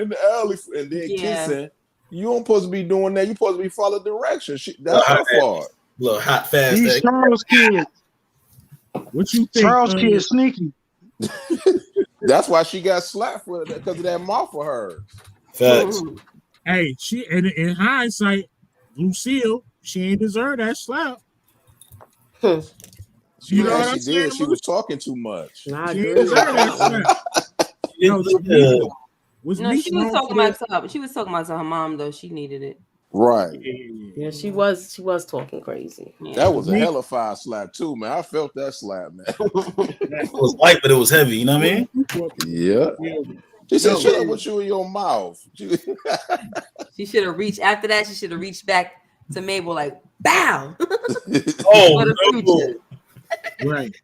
the alley and then kissing. You don't supposed to be doing that. You supposed to be following directions. That's her fault.
Little hot fast.
These Charles kids.
What you think?
Charles kids sneaky.
That's why she got slapped for it, because of that mouth of hers.
Facts.
Hey, in hindsight, Lucille, she ain't deserve that slap.
You know what I'm saying? She was talking too much.
She ain't deserve that slap.
She was talking about her mom though. She needed it.
Right.
Yeah, she was talking crazy.
Yeah.
That was a hell of a fire slap too, man. I felt that slap, man.
It was light, but it was heavy. You know what I mean?
Yeah. She said, "Shut up with you in your mouth."
She should have reached after that. She should have reached back to Mabel like, "Bow."
Oh,
right.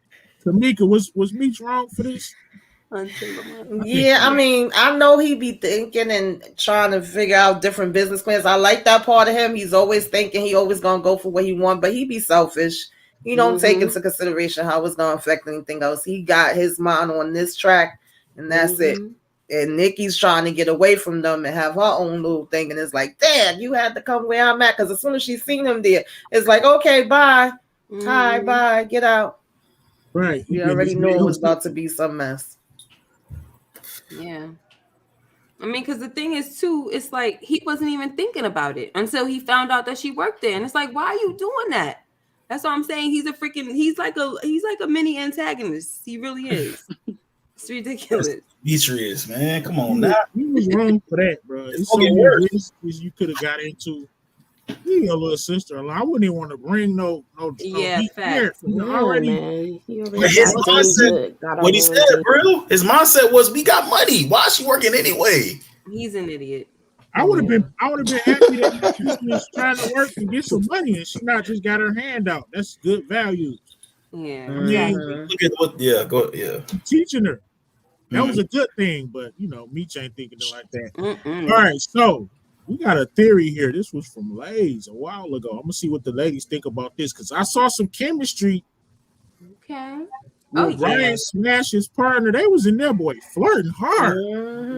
Tamika, was Meech wrong for this?
Yeah, I mean, I know he be thinking and trying to figure out different business plans. I like that part of him. He's always thinking he always gonna go for what he want, but he be selfish. He don't take into consideration how it's gonna affect anything else. He got his mind on this track, and that's it. And Nikki's trying to get away from them and have her own little thing, and it's like, Dad, you had to come where I'm at, because as soon as she's seen him there, it's like, okay, bye, hi, bye, get out.
Right.
You already knew it was about to be some mess.
Yeah. I mean, because the thing is, too, it's like he wasn't even thinking about it until he found out that she worked there. And it's like, why are you doing that? That's what I'm saying. He's like a mini antagonist. He really is. It's ridiculous.
Demetrius, man. Come on now.
He was wrong for that, bro. It's so many risks you could have got into. Your little sister. I wouldn't even want to bring no
facts.
Already.
His mindset, what he said, bro. His mindset was, we got money. Why is she working anyway?
He's an idiot.
I would have been happy that she was trying to work and get some money, and she not just got her hand out. That's good value.
Yeah.
I mean,
Look at what. Yeah, go. Yeah.
Teaching her. That was a good thing, but Meech ain't thinking it like that.
Mm-mm.
All right, so we got a theory here. This was from Lays a while ago. I'm gonna see what the ladies think about this because I saw some chemistry.
Okay.
Ryan smashed his partner. They was in there, boy, flirting hard.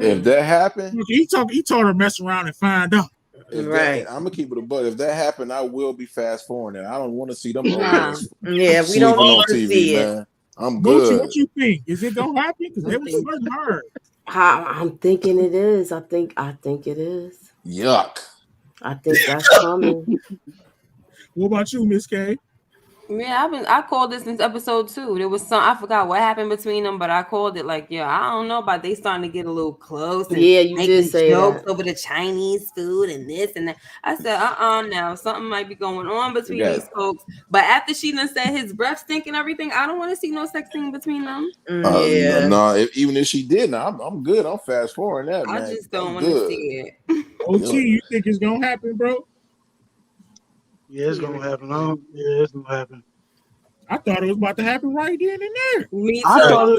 If that happened,
he told her mess around and find out.
I'm gonna keep it a butt. If that happened, I will be fast forwarding. I don't want to see them.
Yeah, we don't need to see it.
Man. I'm good.
What you think? Is it gonna happen? Because they was flirting hard.
I'm thinking it is. I think it is.
Yuck.
I think that's coming.
What about you, Miss K?
Yeah, I called this since episode 2. There was I forgot what happened between them, but I called it like, I don't know about they starting to get a little close. And
yeah, you did say
jokes
that
over the Chinese food and this and that. I said, now something might be going on between these folks. But after she done said his breath stink and everything, I don't want to see no sex scene between them.
No, even if she did, I'm good. I'm fast forwarding that, man.
I just don't want to see it.
OT, you think it's gonna happen, bro?
Yeah, it's gonna happen. It's gonna happen.
I thought it was about to happen right then and there.
Me too.
I thought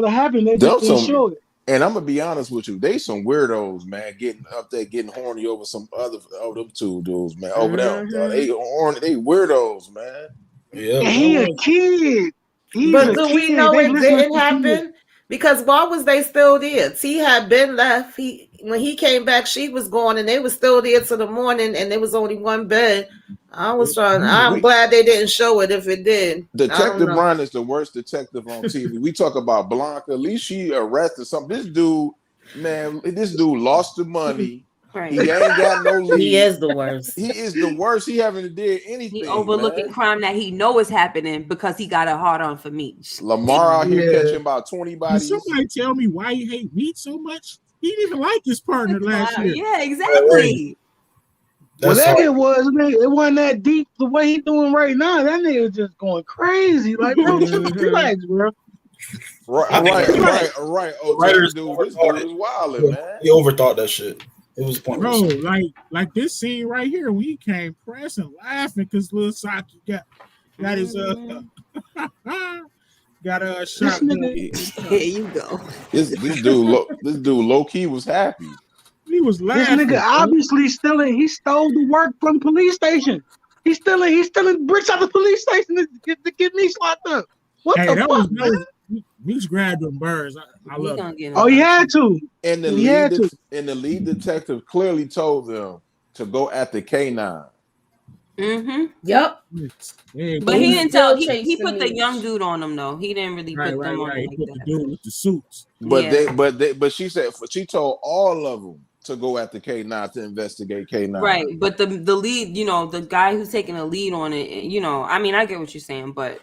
it happened. They just didn't show it.
And I'm gonna be honest with you, they some weirdos, man, getting up there, getting horny over some other them two dudes, man. Over there, they weirdos, man.
Yeah, he a kid.
But do we know it didn't happen? Because why was they still there? T had been left. When he came back, she was gone, and they were still there till the morning, and there was only one bed. I'm glad they didn't show it if it did.
Detective Brian is the worst detective on TV. We talk about Blanca. At least she arrested something. This dude lost the money.
Right.
He ain't got no lead.
He is the worst.
He is the worst. He haven't did anything.
He overlooking crime that he know is happening because he got a hard on for Meech.
Lamar out here catching about 20 bodies.
Can somebody tell me why he hate Meech so much? He didn't even like his partner last year.
Yeah, exactly.
Whatever it wasn't that deep. The way he doing right now, that nigga just going crazy. Like, bro, relax, bro.
Right. Oh, this dude is wilding, man.
He overthought that shit. It was pointless.
Bro, like this scene right here when he came pressing, laughing because Lil Saki got his got a shot.
Here you go.
This dude low key was happy.
He was laughing.
This nigga obviously stealing. He stole the work from the police station. He's stealing bricks out of the police station to get me locked up. What the fuck, man?
Meech grabbed them birds. I love it.
Oh, he had to.
And the lead detective clearly told them to go at the K9.
Mm-hmm.
Yep.
But he didn't tell. He put the young dude on him though. He didn't really put them on.
He put the dude with the suits.
But she said she told all of them to go at the K9 to investigate K9.
Right. But the lead, the guy who's taking the lead on it, I mean, I get what you're saying, but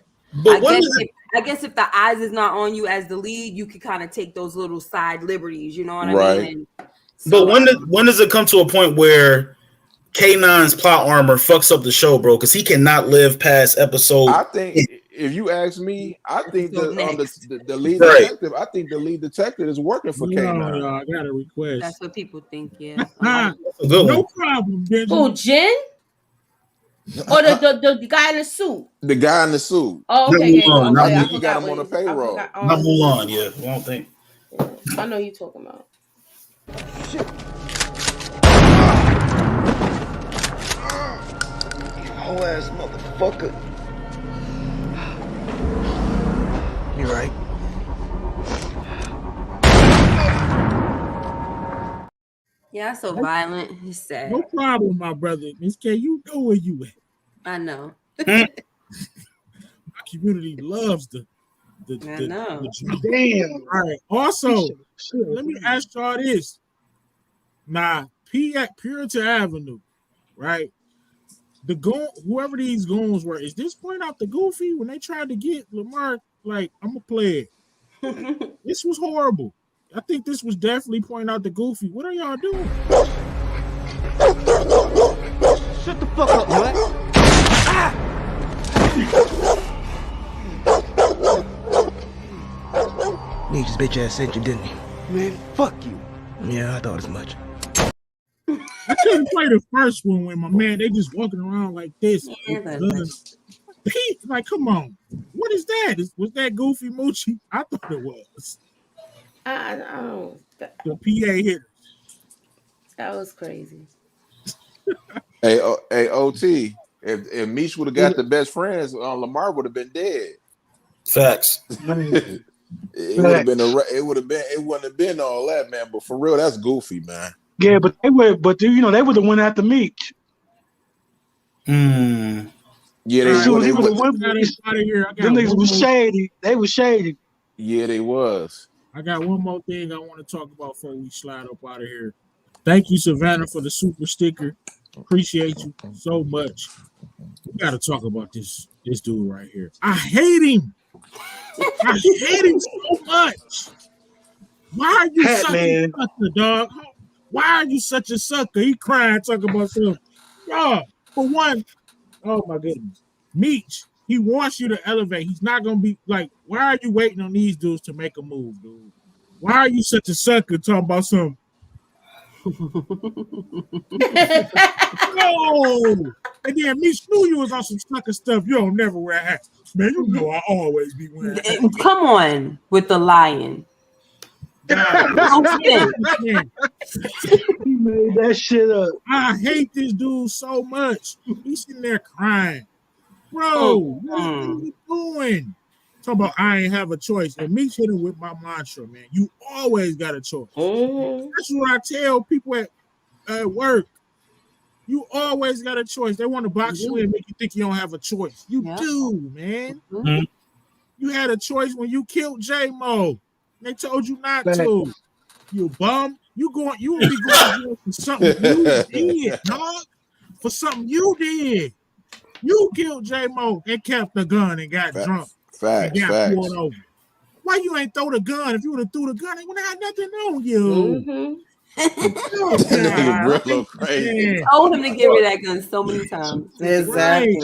I guess if the eyes is not on you as the lead, you can kind of take those little side liberties. You know what I mean? And
but when does it come to a point where K9's plot armor fucks up the show, bro? Because he cannot live past episode.
I think if you ask me, I think the lead detective. I think the lead detective is working for K9.
I got a request.
That's what people think. Yeah.
No problem, Benjamin.
Oh, Jen. Or the guy in the suit.
The guy in the suit.
Oh, okay.
You got him on the payroll.
Not Mulan, yeah. I don't think.
I know you talking about.
Shit. Whole ass motherfucker. You right.
Yeah, so violent. It's sad.
No problem, my brother. Miss K, you know where you at.
I know.
My community loves the
I know.
damn. All right. Also, let me ask y'all this. Now, Puritan Avenue, right? Whoever these goons were, is this point out the Goofy when they tried to get Lamar? Like, I'm gonna play it. This was horrible. I think this was definitely pointing out the Goofy. What are y'all doing?
Shut the fuck up, man. Need this bitch ass sent you, didn't he?
Man, fuck you. Yeah, I thought as much.
I couldn't play the first one when my man they just walking around like this. Pete, like, come on, what is that? Was that Goofy Moochie? I thought it was.
I don't.
The PA hitter.
That was crazy.
Hey, OT. If Meech would have got the best friends, Lamar would have been dead.
Facts.
It would have been it wouldn't have been all that, man. But for real, that's goofy, man.
Yeah, but they were the one after Meech.
Yeah, they
Them
would.
niggas was shady. They was shady.
Yeah, they was.
I got one more thing I want to talk about before we slide up out of here. Thank you, Savannah, for the super sticker. Appreciate you so much. We got to talk about this dude right here. I hate him. I hate him so much. Why are you such a sucker, dog? Why are you such a sucker? He crying, talking about something. Y'all, for one, oh my goodness. Meech, he wants you to elevate. He's not going to be like, why are you waiting on these dudes to make a move, dude? Why are you such a sucker talking about something? No! And then Meech knew you was on some sucker stuff. You don't never wear hats. Man, you know I always be wearing hats.
Come on with the lion.
He made that shit up.
I hate this dude so much. He's sitting there crying. Bro, what are you doing? Talking about I ain't have a choice. And Meech hit him with my mantra, man. You always got a choice. That's what I tell people at work. You always got a choice. They want to box you in and make you think you don't have a choice. You do, man. You had a choice when you killed J-Mo. They told you not to. You bum. You will be going for something you did, dog. For something you did. You killed J-Mo and kept the gun and got drunk.
Facts.
Pulled over. Why you ain't throw the gun? If you would have threw the gun, it would have had nothing on you.
Crazy.
Told him to give her that gun so many times.
Exactly.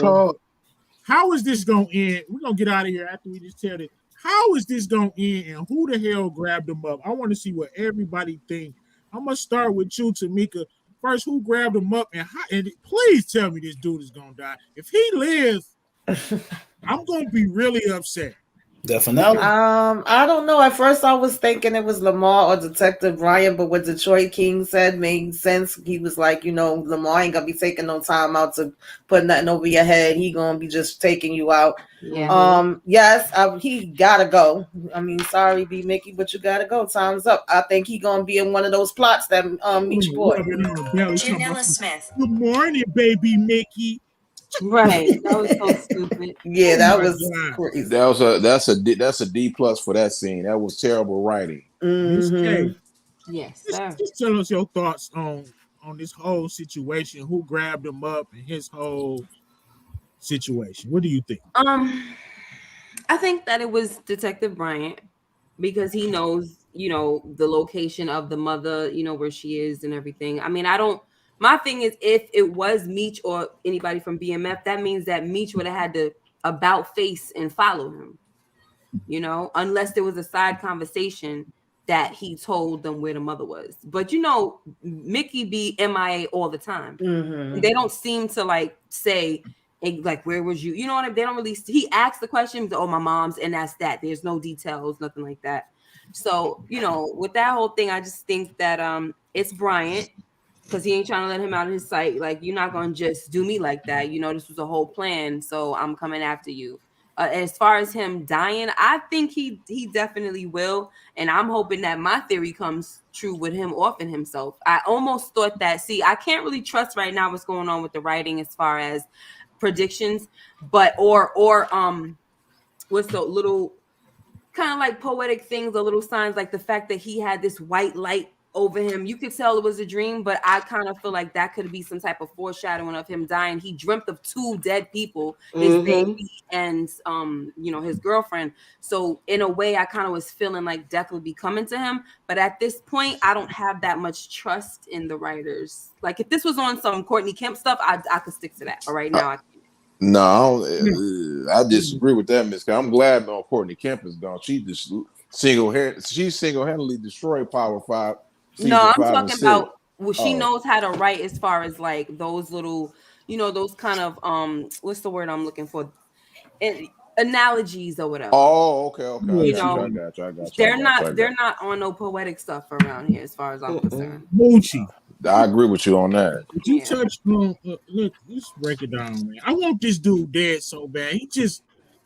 How is this gonna end? We're gonna get out of here after we just tell it. How is this gonna end? And who the hell grabbed him up? I want to see what everybody think. I'm gonna start with you, Tamika. First, who grabbed him up? And please tell me this dude is gonna die. If he lives, I'm gonna be really upset.
Definitely.
I don't know. At first, I was thinking it was Lamar or Detective Brian, but what Detroit King said made sense. He was like, Lamar ain't gonna be taking no time out to put nothing over your head. He gonna be just taking you out.
Yeah.
Yes, he gotta go. I mean, sorry, B Mickey, but you gotta go. Time's up. I think he gonna be in one of those plots that Meech boy.
Janella Smith. Good morning, baby Mickey.
Right. That was so stupid.
Yeah, that was crazy.
That's a D+ for that scene. That was terrible writing.
Yes, sir.
Just tell us your thoughts on this whole situation. Who grabbed him up and his whole situation? What do you think?
I think that it was Detective Bryant because he knows, the location of the mother, where she is and everything. I mean, my thing is, if it was Meech or anybody from BMF, that means that Meech would have had to about face and follow him, unless there was a side conversation that he told them where the mother was. But Mickey be MIA all the time. They don't seem to say where was you? You know what I mean? They don't really. He asked the questions. Oh, my mom's, and that's that. There's no details, nothing like that. So with that whole thing, I just think that it's Bryant. Because he ain't trying to let him out of his sight. Like, you're not going to just do me like that. This was a whole plan. So I'm coming after you. As far as him dying, I think he definitely will. And I'm hoping that my theory comes true with him offing himself. I almost thought that. See, I can't really trust right now what's going on with the writing as far as predictions. But, or what's the little kind of like poetic things, the little signs, like the fact that he had this white light over him. You could tell it was a dream, but I kind of feel like that could be some type of foreshadowing of him dying. He dreamt of two dead people, his baby and his girlfriend. So in a way, I kind of was feeling like death would be coming to him. But at this point, I don't have that much trust in the writers. Like if this was on some Courtney Kemp stuff, I could stick to that. But right now, I can't.
No, I disagree with that, Miss. I'm glad Courtney Kemp is gone. She single-handedly destroyed Power 5.
No,
Season
I'm
5 and
talking
6.
about she
Oh.
knows how to write as far as like those little, those kind of what's the word I'm looking for? Analogies or whatever.
Oh, okay. I got you.
They're not on no poetic stuff around here as far as I'm concerned.
Moochie.
I agree with you on that.
Did you touch on look, let's break it down, man. I want this dude dead so bad.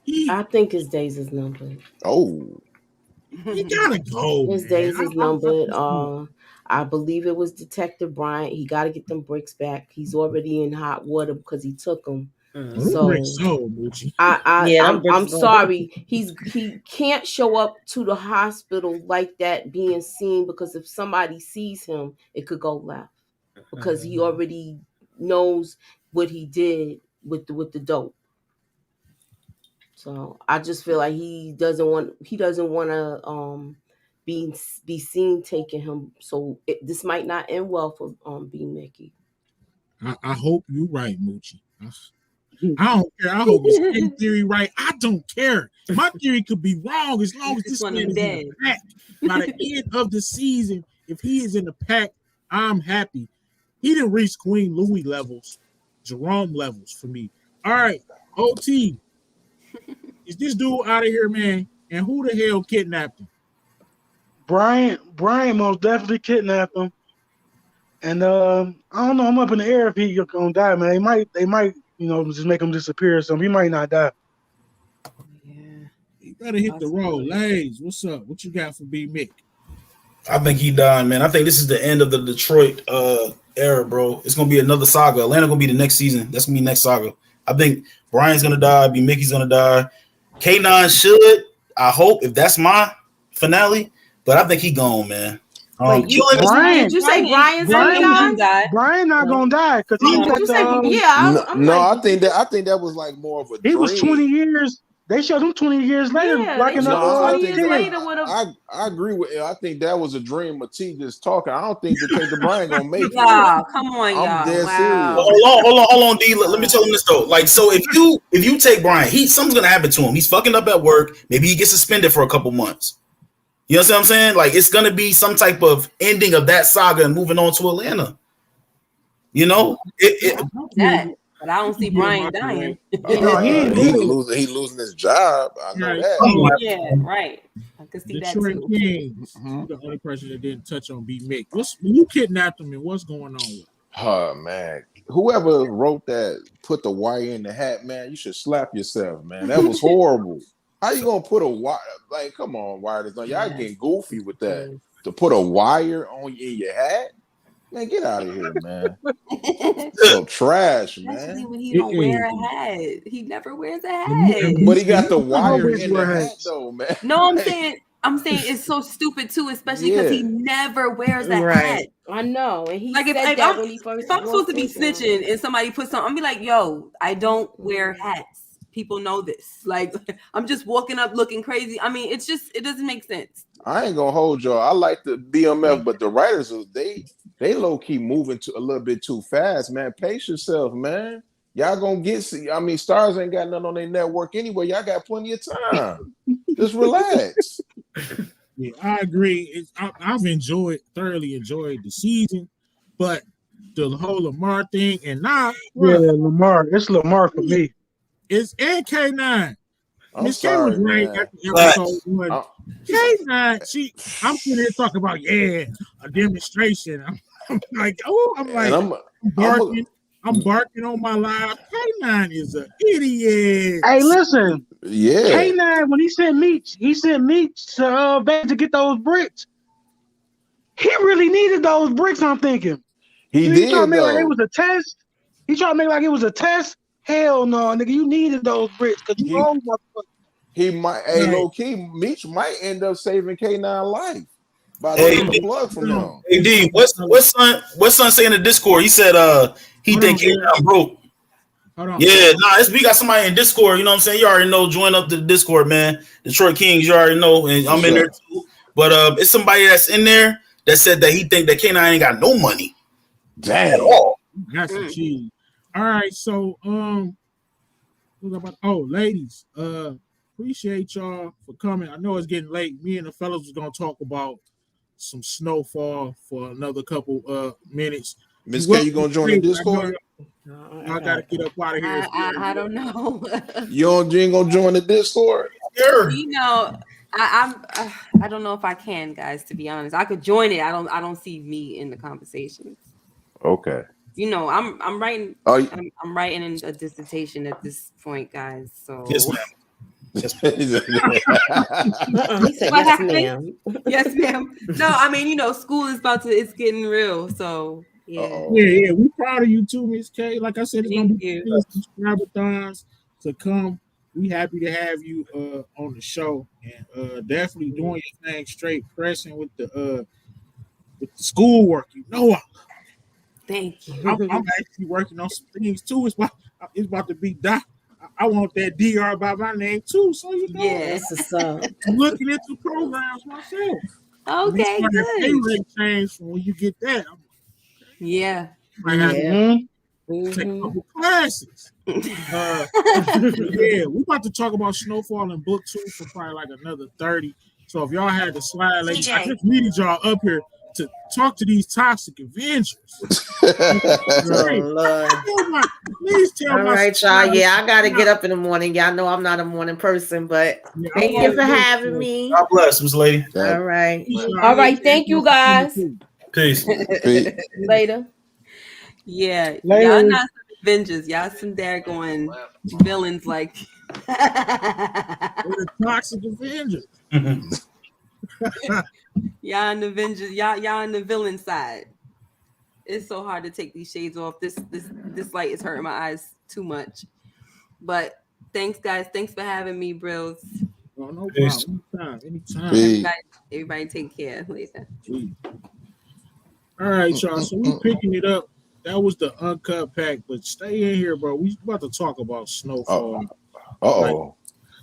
I think his days is numbered.
Oh.
He gotta go.
His days is numbered. I believe it was Detective Bryant. He got to get them bricks back. He's already in hot water because he took them. So I'm sorry. He can't show up to the hospital like that, being seen, because if somebody sees him, it could go left because he already knows what he did with the dope. So I just feel like he doesn't want to be seen taking him. So this might not end well for B Mickey.
I hope you're right, Moochie. I don't care. I hope his game theory right. I don't care. My theory could be wrong as long as this man is in the pack. By the end of the season, if he is in the pack, I'm happy. He didn't reach Queen Louis levels, Jerome levels for me. All right, OT. Is this dude out of here, man? And who the hell kidnapped him?
Brian most definitely kidnapped him. And I don't know. I'm up in the air if he's gonna die, man. They might, just make him disappear. So he might not die.
Yeah,
you better hit the road. Lays, what's up? What you got for B Mick?
I think he died, man. I think this is the end of the Detroit era, bro. It's gonna be another saga. Atlanta gonna be the next season. That's gonna be next saga. I think Brian's gonna die. B Mickey's gonna die. K9 should. I hope, if that's my finale, but I think he gone, man.
Did you say Brian's gonna die?
Brian not gonna die because he got
I think that was like more of a dream.
He was 20 years. They showed him 20 years later.
I agree with you. I think that was a dream of T just talking. I don't think Detective Brian gonna make it.
Come on, y'all.
I'm dead serious.
Hold on, D. Let me tell him this though. Like, so if you take Brian, something's gonna happen to him. He's fucking up at work. Maybe he gets suspended for a couple months. You know what I'm saying? Like, it's gonna be some type of ending of that saga and moving on to Atlanta. You know,
but I don't see Brian dying.
He losing his job. I know that.
Yeah, right. I can see
Detroit
that too.
Kings. The only person that didn't touch on B Mick. You kidnapped him, and what's going on with him?
Oh man, whoever wrote that, put the wire in the hat, man, you should slap yourself, man. That was horrible. How you gonna put a wire? Like, come on, wire. Y'all getting goofy with that. To put a wire in your hat? Man, get out of here, man. So trash, man.
Especially when he don't wear a hat. He never wears a hat.
But he got the wire in the hat, though, man.
No, I'm saying it's so stupid too, especially because he never wears a hat.
I know, and he
like if I'm supposed to be snitching and somebody puts something, I'm be like, yo, I don't wear hats. People know this. Like, I'm just walking up looking crazy. I mean, it doesn't make sense.
I ain't gonna hold y'all. I like the BMF, but the writers they low key moving a little bit too fast, man. Pace yourself, man. Y'all gonna get. I mean, Stars ain't got nothing on their network anyway. Y'all got plenty of time. Just relax.
Yeah, I agree. I've thoroughly enjoyed the season, but the whole Lamar thing and now,
Lamar. It's Lamar for me.
It's K9.
Miss K was
great at episode 1. K9, I'm sitting here talking about a demonstration. I'm like, I'm barking on my live. K9 is an idiot.
Hey, listen.
Yeah.
K9, when he sent Meech to Vegas to get those bricks. He really needed those bricks, I'm thinking.
He did,
trying to make like it was a test. He tried to make like it was a test. Hell no, nigga, you needed those bricks because you old motherfucker.
He might, low key, Meech might end up saving K9 life by taking the plug from him.
Hey D, what's son saying in the Discord? He said he think K9 broke. Yeah, we got somebody in Discord. You know what I'm saying? You already know. Join up to the Discord, man. Detroit Kings, you already know, and I'm in there too. But it's somebody that's in there that said that he think that K9 ain't got no money.
Damn.
At all.
That's a cheese. All right, so ladies, appreciate y'all for coming. I know it's getting late. Me and the fellas was gonna talk about some snowfall for another couple minutes.
Miss K, you gonna join the Discord?
I gotta get up out of here.
I don't know.
You ain't gonna join the Discord?
Sure.
You know, I don't know if I can, guys. To be honest, I could join it. I don't see me in the conversation.
Okay.
You know, I'm writing.
Oh,
I'm writing in a dissertation at this point, guys. So
Yes, ma'am.
Yes,
He said,
What
yes,
happened?
ma'am.
Yes, ma'am. No, I mean, you know, school is it's getting real. So yeah.
Yeah, we proud of you too, Miss K. Like I said, it's gonna
Thank
be
you.
subscribe-a-thons to come. We happy to have you on the show and definitely doing your thing straight, pressing with the schoolwork. You know,
Thank you.
I'm actually working on some things too. It's about to be doc. I want that DR by my name too. So you know,
Yeah.
I'm looking into programs myself.
Okay,
And
good.
pay rate change when you get that.
Yeah.
I have to take a couple classes. Yeah, we about to talk about Snowfall in book 2 for probably like another 30. So if y'all had to slide, like, I just needed y'all up here to talk to these toxic Avengers.
Lord.
Please tell
All
my
right, y'all. Yeah, I gotta get up in the morning. Y'all know I'm not a morning person, but thank you for having me.
God bless, Miss Lady.
All right.
All right, thank you guys.
Peace.
Later.
Yeah,
Later.
y'all not some Avengers. Y'all some daggone villains like
the toxic Avengers.
y'all in the Avengers. Y'all on the villain side. It's so hard to take these shades off. This light is hurting my eyes too much. But thanks, guys. Thanks for having me, bros.
Oh, no problem. Anytime.
Everybody take care later.
All right, y'all. So we picking it up. That was the Uncut pack, but stay in here, bro. We about to talk about Snowfall.
Uh-oh.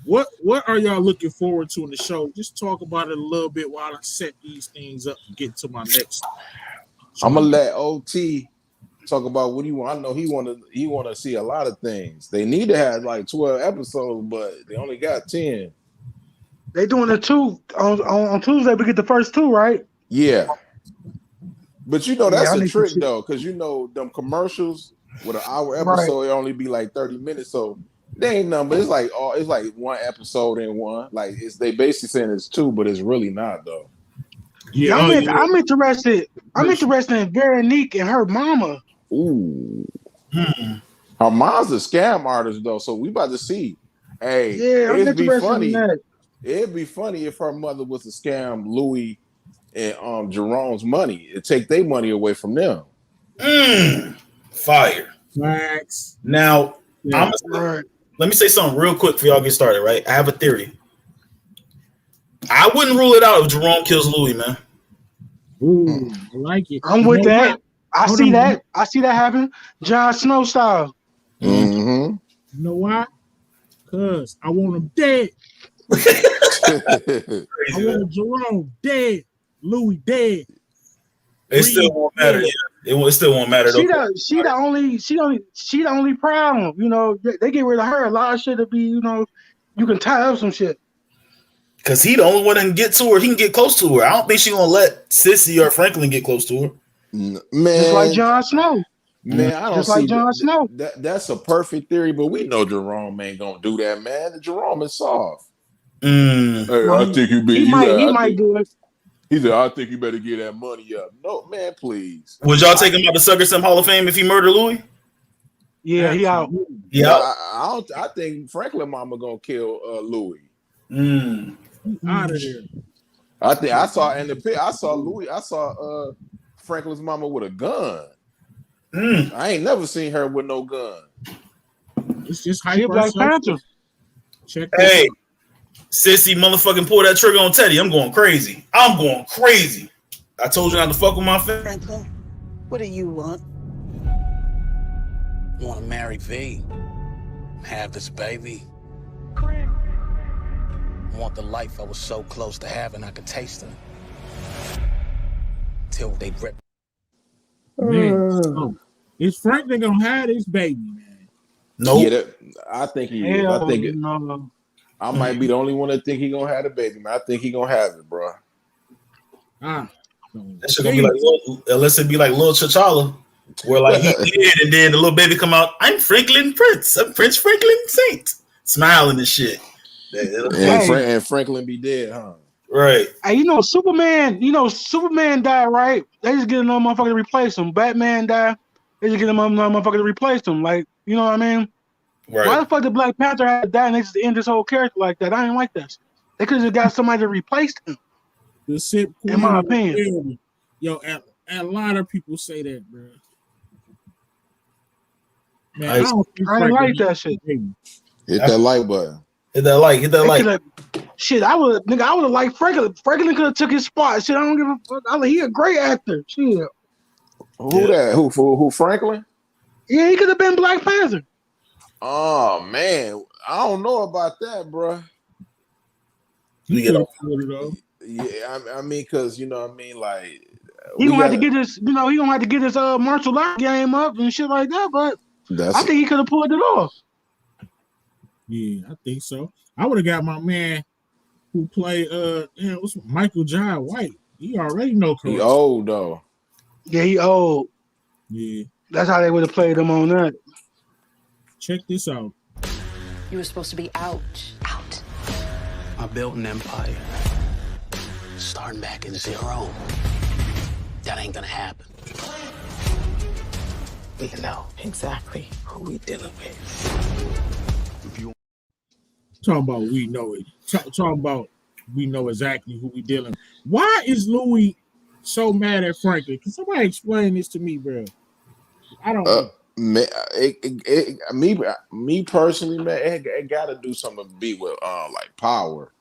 Like, what are y'all looking forward to in the show? Just talk about it a little bit while I set these things up and get to my next.
I'm gonna let OT talk about what he want. I know he want to see a lot of things. They need to have like 12 episodes, but they only got 10.
They doing the 2 on Tuesday. We get the first 2, right?
Yeah. But you know that's
I
a
need
trick
to see.
though, because you know them commercials with an hour episode, it only be like 30 minutes. So they ain't nothing, but it's like one episode in one. Like they basically saying it's 2, but it's really not though.
Yeah, I'm interested. I'm interested in Veronique and her mama.
Ooh. Her mom's a scam artist though, so we about to see. Hey,
Yeah, I'm
it'd be
interested
funny.
in that.
It'd be funny if her mother was to scam Louis and Jerome's money. It'd take their money away from them.
Fire.
Max.
Now, let me say something real quick before y'all get started, right? I have a theory. I wouldn't rule it out if Jerome kills Louis, man.
Ooh, I like it.
I'm with that. I see that happen. Jon Snow style.
Mm-hmm.
You know why? Because I want him dead. I want Jerome dead. Louis dead.
It still won't matter. Yeah. It still won't matter.
She the only problem. You know, they get rid of her. A lot of shit to be, you know, you can tie up some shit.
Because he the only one that can get to her. He can get close to her. I don't think she gonna let Sissy or Franklin get close to her.
Man,
just like Jon Snow.
Man, I don't
just
see
like Jon Snow.
That's a perfect theory, but we know Jerome ain't gonna do that, man. Jerome is soft.
Hey,
I think
he might do it.
He said, I think you better get that money up. No, man, please.
Would y'all take him out to Suckersome Hall of Fame if he murdered Louis?
Yeah, he out.
Yeah, I think Franklin mama gonna kill Louis.
Out of here.
I think I saw in the pit. I saw Louis. I saw Franklin's mama with a gun. I ain't never seen her with no gun.
It's just
hype. Black Panther.
Hey, Sissy, motherfucking pull that trigger on Teddy. I'm going crazy. I told you not to fuck with my family.
Franklin, what do you want? I want to marry V. Have this baby. I want the life I was so close to having, I could taste it. Till they rip.
Man, is Franklin gonna have this baby, man?
No.
Yeah, I think he is. I think
no.
I might be the only one that think he gonna have the baby, man. I think he gonna have it, bro.
That
shit gonna be like, unless it be like Lil T'Challa, where like he did, and then the little baby come out. I'm Franklin Prince. I'm Prince Franklin Saint, smiling and shit.
And Franklin be dead, huh?
Right.
Hey, Superman died, right? They just get another motherfucker to replace him. Batman died. They just get another motherfucker to replace him. Like, you know what I mean?
Right.
Why the fuck did Black Panther have to die and they just end this whole character like that? I ain't like that shit. They could have just got somebody to replace him. In my opinion.
Yo, a lot of people say that, bro. Man,
I ain't like that shit.
Hit that like button.
Hit that like.
Shit, I would have liked Franklin. Franklin could have took his spot. Shit, I don't give a fuck. He a great actor. Shit.
Who that? Who Franklin?
Yeah, he could have been Black Panther.
Oh man, I don't know about that, bro.
Yeah,
I mean, cause you know what I mean, like
he gonna have to get his, he gonna have to get his martial art game up and shit like that. But I think he could have pulled it off.
Yeah, I think so. I would have got my man who played what's Michael Jai White. He already know correct.
He old though.
Yeah, he old.
Yeah.
That's how they would have played him on that.
Check this out.
You were supposed to be out.
I built an empire. Starting back at zero. That ain't gonna happen. We know exactly who we dealing with.
Talking about we know it. Talking about we know exactly who we dealing with. Why is Louis so mad at Franklin? Can somebody explain this to me, bro? I don't know. Me personally, man, it got to do something to be with like power,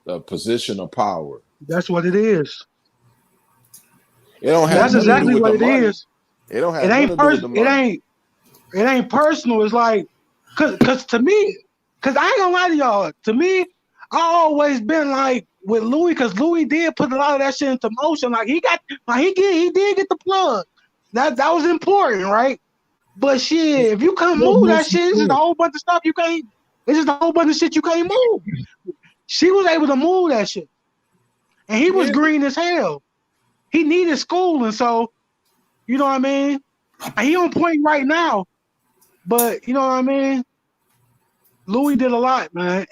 the position of power.
That's what it is.
It don't have.
That's exactly what it is.
It don't have.
It ain't personal. It ain't personal. It's like, cause to me, cause I ain't gonna lie to y'all. To me, I always been like with Louis, cause Louis did put a lot of that shit into motion. Like he did get the plug. That was important, right? But shit, if you can't move that shit, it's just a whole bunch of stuff you can't. It's just a whole bunch of shit you can't move. She was able to move that shit, and he was green as hell. He needed school, and so, you know what I mean. He on point right now, but you know what I mean. Louis did a lot, man.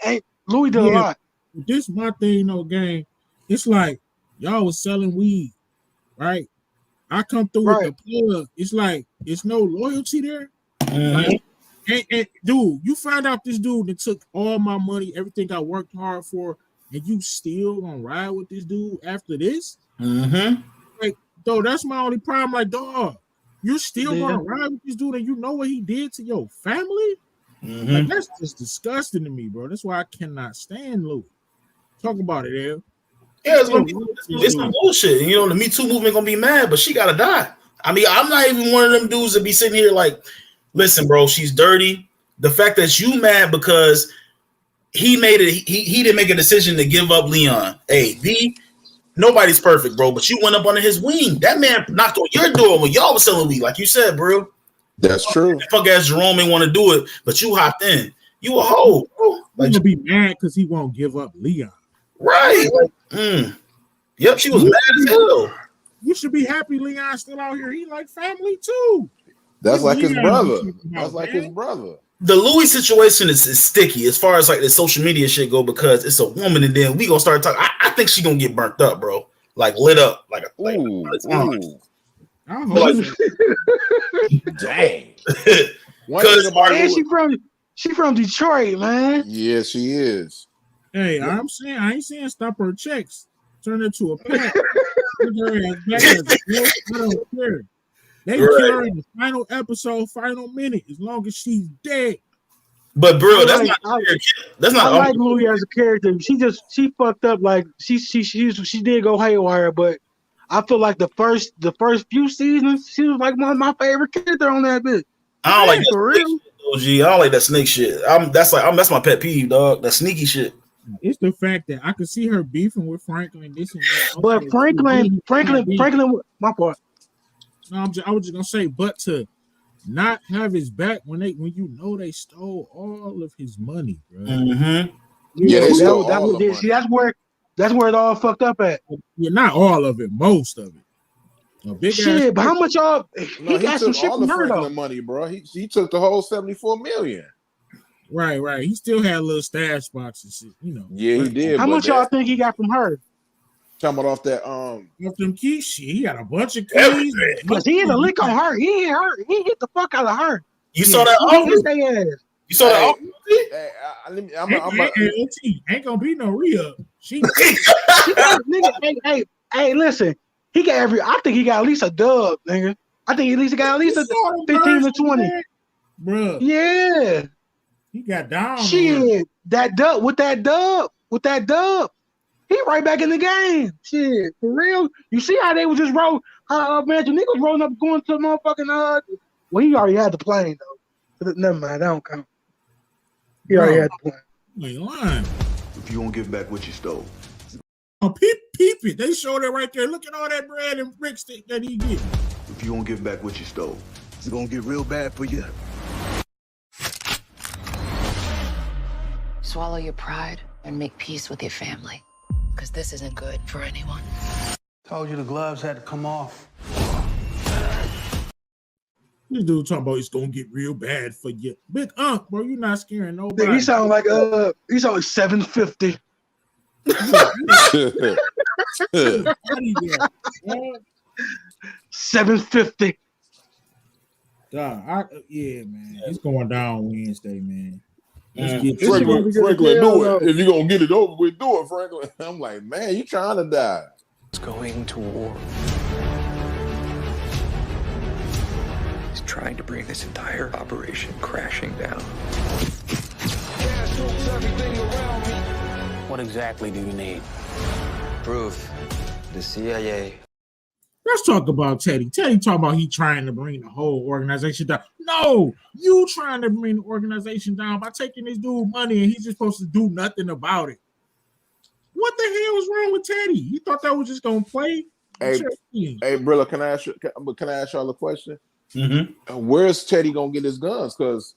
Louis did a lot.
This my thing, gang. It's like y'all was selling weed, right? I come through with the plug. It's like it's no loyalty there. Like, and dude, you find out this dude that took all my money, everything I worked hard for, and you still gonna ride with this dude after this? Like, though, that's my only problem. Like, dog, you still gonna ride with this dude, and you know what he did to your family? Like, that's just disgusting to me, bro. That's why I cannot stand Louis. Talk about it, Ev.
Yeah, it's some bullshit. You know, the Me Too movement gonna be mad, but she gotta die. I mean, I'm not even one of them dudes that be sitting here like, listen, bro, she's dirty. The fact that you mad because he made it, he didn't make a decision to give up Leon. Hey, nobody's perfect, bro, but you went up under his wing. That man knocked on your door when y'all was selling weed, like you said, bro.
That's true.
Fuck ass Jerome ain't want to do it, but you hopped in. You a hoe, bro.
Like, you be mad because he won't give up Leon.
Right. Yep, she was mad as hell.
You should be happy Leon's still out here. He like family too.
That's like his brother. That's like his brother.
The Louis situation is sticky as far as like the social media shit go because it's a woman, and then we gonna start talking. I think she gonna get burnt up, bro. Like lit up, like
dang.
She from Detroit, man.
Yeah, she is.
Hey, I ain't saying stop her checks. Turn her to a pet. I don't care. They kill her in the final episode, final minute, as long as she's dead.
But bro, that's not.
I like Louis as a character. She fucked up. Like she did go haywire, but I feel like the first few seasons, she was like one of my favorite characters on that bitch.
I don't like that for real. OG, I don't like that snake shit. That's my pet peeve, dog. That sneaky shit.
It's the fact that I could see her beefing with Franklin, this and that.
But Franklin, my part.
No, I was just gonna say, but to not have his back when you know they stole all of his money, bro.
Yeah, they stole all the money.
See, that's where it all fucked up at.
Yeah, not all of it, most of it. A big
Shit, but how much y'all?
No, he
got some
took
shit
all the
from her though.
Franklin money, bro. He took the whole $74 million.
Right. He still had little stash boxes, you know.
Yeah, he did.
How much y'all think he got from her?
Talking about off that
off them keys, shit, he got a bunch of keys.
Cause he hit a lick on her. He hit her. He hit the fuck out of her.
You saw that?
He hit their ass.
You saw that?
Ain't gonna be no re-up. She
nigga, hey, listen. He got I think he got at least a dub, nigga. I think at least he got at least a 15 to 20.
Bro.
Yeah.
He got down.
Shit. That dub. He right back in the game. Shit. For real. You see how they was just man, the niggas rolling up going to motherfucking well, he already had the plane though. Never mind, that don't count. He already had the plane.
You ain't lying.
If you won't give back what you stole.
Oh, peep it. They showed it right there. Look at all that bread and bricks that he get.
If you won't give back what you stole, it's gonna get real bad for you.
Swallow your pride and make peace with your family. Because this isn't good for anyone.
Told you the gloves had to come off.
This dude talking about it's gonna get real bad for you. Big Unc, bro, you not scaring nobody.
He sound like 750. 750.
Yeah, man. It's going down Wednesday, man.
Franklin, do it. If you're gonna get it over with, do it, Franklin. I'm like, man, you trying to die.
It's going to war. He's trying to bring this entire operation crashing down.
What exactly do you need?
Proof. The CIA.
Let's talk about Teddy. Teddy talking about he trying to bring the whole organization down. No, you trying to bring the organization down by taking this dude money and he's just supposed to do nothing about it. What the hell was wrong with Teddy? You thought that was just gonna play?
Hey, Brilla, can I ask y'all a question? Mm-hmm. Where's Teddy gonna get his guns? Because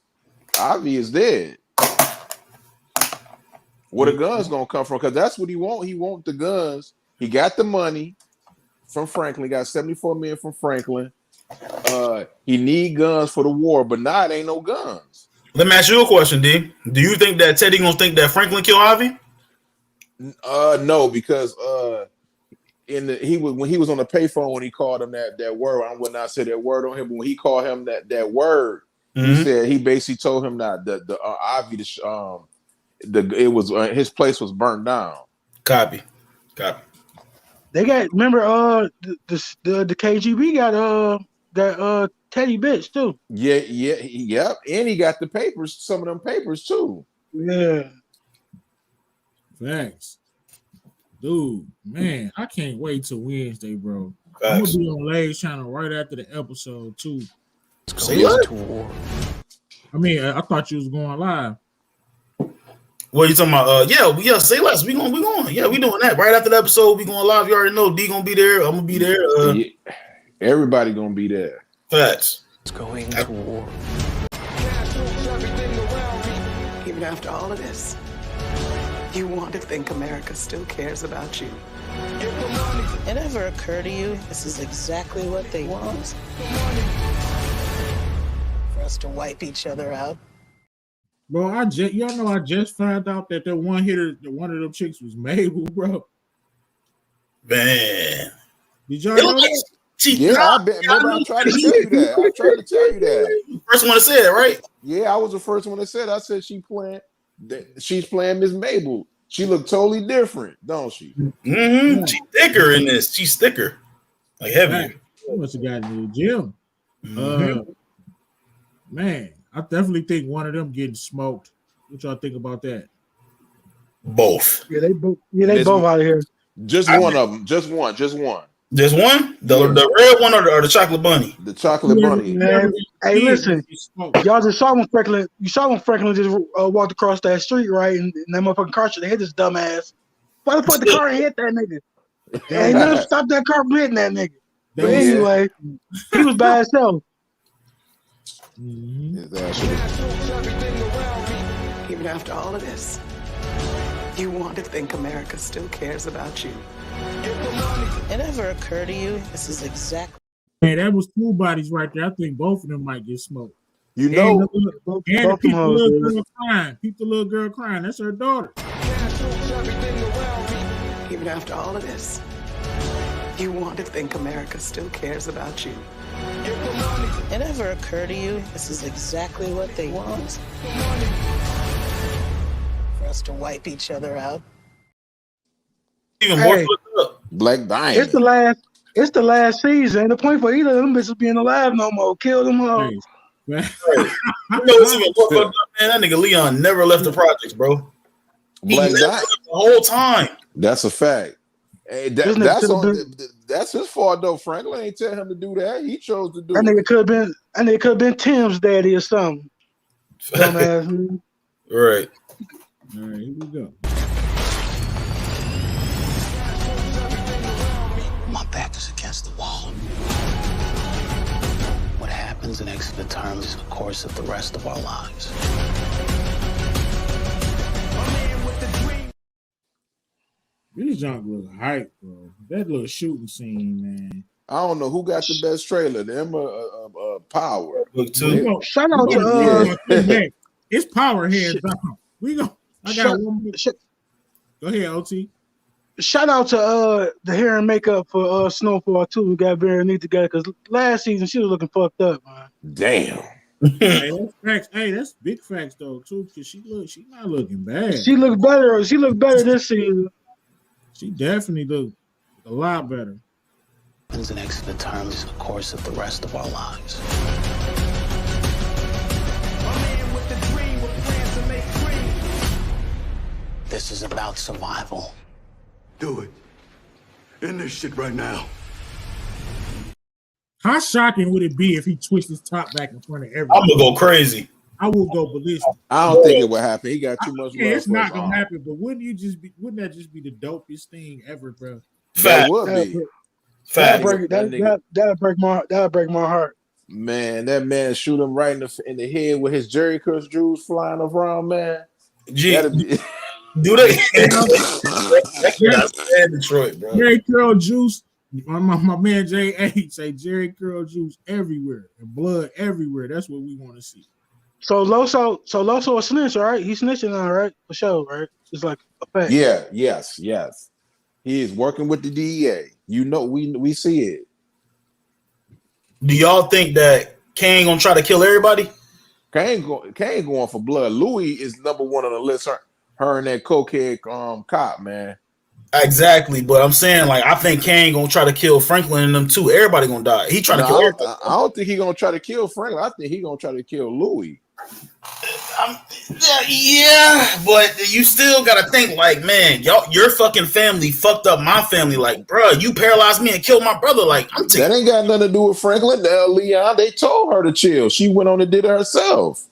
Avi is dead. Where the guns gonna come from? Because that's what he want. He want the guns. He got the money from Franklin. Got $74 million from Franklin. He need guns for the war, but now it ain't no guns.
Let me ask you a question, D. Do you think that Teddy gonna think that Franklin killed Avi?
No, because when he was on the payphone when he called him that word, I would not say that word on him, but when he called him that word, he said he basically told him that the Avi his place was burnt down.
Copy.
They got the KGB got that Teddy bitch too.
Yep, and he got the papers, some of them papers too.
Yeah.
Thanks. Dude, man, I can't wait till Wednesday, bro. I'm gonna be on Lay's channel right after the episode too.
Say what? War.
I mean, I thought you was going live.
What are you talking about? Yeah, say less. We going. Yeah, we doing that right after the episode. We going live. You already know D gonna be there. I'm gonna be there.
Everybody gonna be there.
Facts.
It's going to war.
Even after all of this, you want to think America still cares about you.
It ever occur to you this is exactly what they want? For us to wipe each other out?
Bro, I just found out that one of them chicks was Mabel, bro.
Man.
Did y'all know that?
I tried to tell you that.
First one to say it, right?
Yeah, I was the first one that said. I said she's playing Miss Mabel. She looked totally different, don't she?
Mm-hmm. She's thicker in this. She's thicker, like heavier.
She must have got in the gym.
Mm-hmm.
Man, I definitely think one of them getting smoked. What y'all think about that?
Both.
Yeah, they both out of here.
Just one of them. Just one.
Just one? The red one or the chocolate bunny?
The chocolate bunny.
Man. Hey, listen. Y'all just saw when Franklin. You saw when Franklin just walked across that street, right? And that motherfucking car should have hit this dumbass. Why the fuck the car hit that nigga? Ain't nothing stop that car from hitting that nigga. But anyway, he was by himself.
Even after all of this, You want to think America still cares about you.
It ever occurred to you this is exactly
Man, that was two bodies right there. I think both of them might get smoked.
You
And
know,
the little girl crying. Peep the little girl crying. That's her daughter.
Even after all of this, you want to think America still cares about you.
it ever occurred to you this is exactly what they want? For us to wipe each other out.
Even more
Hey,
fucked up.
Black Diamond.
It's the last season. Ain't the point for either of them bitches being alive no more. Kill them all.
You know what's even more fucked up, man? That nigga Leon never left the projects, bro. He
Black
never
Diamond.
left the whole time.
That's a fact. Hey, that's his fault though. Franklin ain't tell him to do that. He chose to do
That
it.
nigga could have been Tim's daddy or something. Dumbass. Man.
Right.
All right, here we go.
My back is against the wall. What happens next determines the course of the rest of our lives.
This junk look hype, bro. That little shooting scene, man.
I don't know who got the best trailer, them or Power.
Look too.
Shout out to
it's Power hands down. We go. I got one more. Go ahead, OT.
Shout out to the hair and makeup for Snowfall too. We got very neat together because last season she was looking fucked up, man.
Damn.
Hey, that's facts. Hey, that's big facts though too, because she not looking bad.
She looked better. She looked better this season.
She definitely looked a lot better.
The next determines the course of the rest of our lives. This is about survival.
Do it. End this shit right now.
How shocking would it be if he twists his top back in front of everyone?
I'm gonna go crazy.
I will go ballistic.
I don't think it would happen. He got too much.
Yeah, it's not gonna happen. But wouldn't that just be the dopest thing ever, bro?
That would be.
That'll break my heart.
Man, that man shoot him right in the head with his Jerry Curse Jews flying around, man. That'd be.
Do they? Detroit, bro.
Jerry Curl juice. My man J8 say Jerry Curl juice everywhere and blood everywhere. That's what we want to see.
So Loso a snitch, all right? He's snitching now, right? For sure, right? It's like a fact.
Yeah, yes. He is working with the DEA. You know, we see it.
Do y'all think that Kane gonna try to kill everybody?
Kane going for blood. Louis is number one on the list. Her and that cokehead cop, man.
Exactly, but I'm saying like I think Kane gonna try to kill Franklin and them too. Everybody gonna die. He trying to kill everybody.
I don't think he gonna try to kill Franklin. I think he gonna try to kill Louis.
Yeah, but you still gotta think like, man, your fucking family fucked up my family. Like, bro, you paralyzed me and killed my brother. Like,
that ain't got nothing to do with Franklin. Leon, they told her to chill. She went on and did it herself.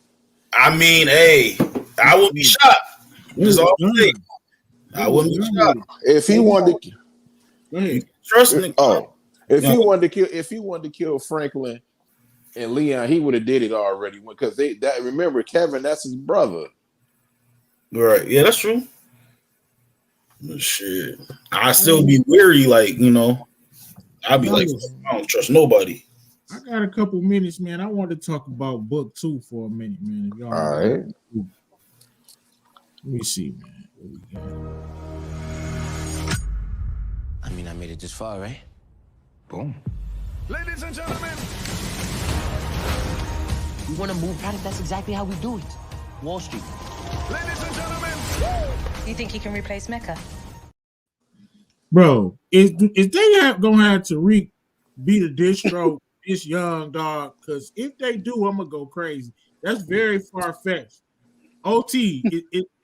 I mean, hey, I would be shocked. That's all I'm saying. I wouldn't be shocked
if he wanted to.
Trust me.
If he wanted to kill Franklin and Leon, he would have did it already because remember Kevin, that's his brother.
Right. Yeah, that's true. Shit. I still be weary, like, you know. I'd be like, I don't trust nobody.
I got a couple minutes, man. I want to talk about book 2 for a minute, man. All
right.
Let me see, man. What we got?
I mean, I made it this far, right?
Boom.
Ladies and gentlemen, we want to move product. That's exactly how we do it. Wall Street.
Ladies and gentlemen.
You think he can replace Mecca?
Bro, is they gonna have Tariq be the distro this young dog? Because if they do, I'm gonna go crazy. That's very far fetched. OT,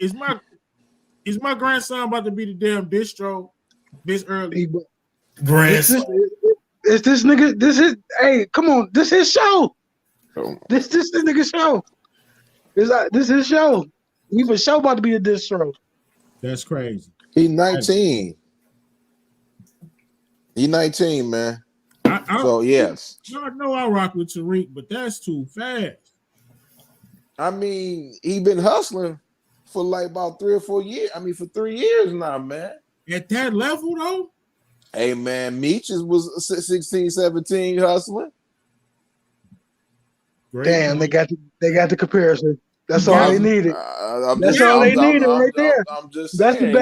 is my grandson about to be the damn distro this early?
Grandson,
is this nigga? This is come on, this is show. This nigga show. This is show. Even show about to be a distro.
That's crazy.
He's 19. He's 19, man. So yes.
Y'all know I rock with Tariq, but that's too fast.
I mean, he been hustling for like about 3 or 4 years. I mean, for 3 years now, man.
At that level, though.
Hey, man, Meaches was 16, 17 hustling.
Damn, they got the comparison. That's all they needed. That's all they needed right there.
I'm just saying.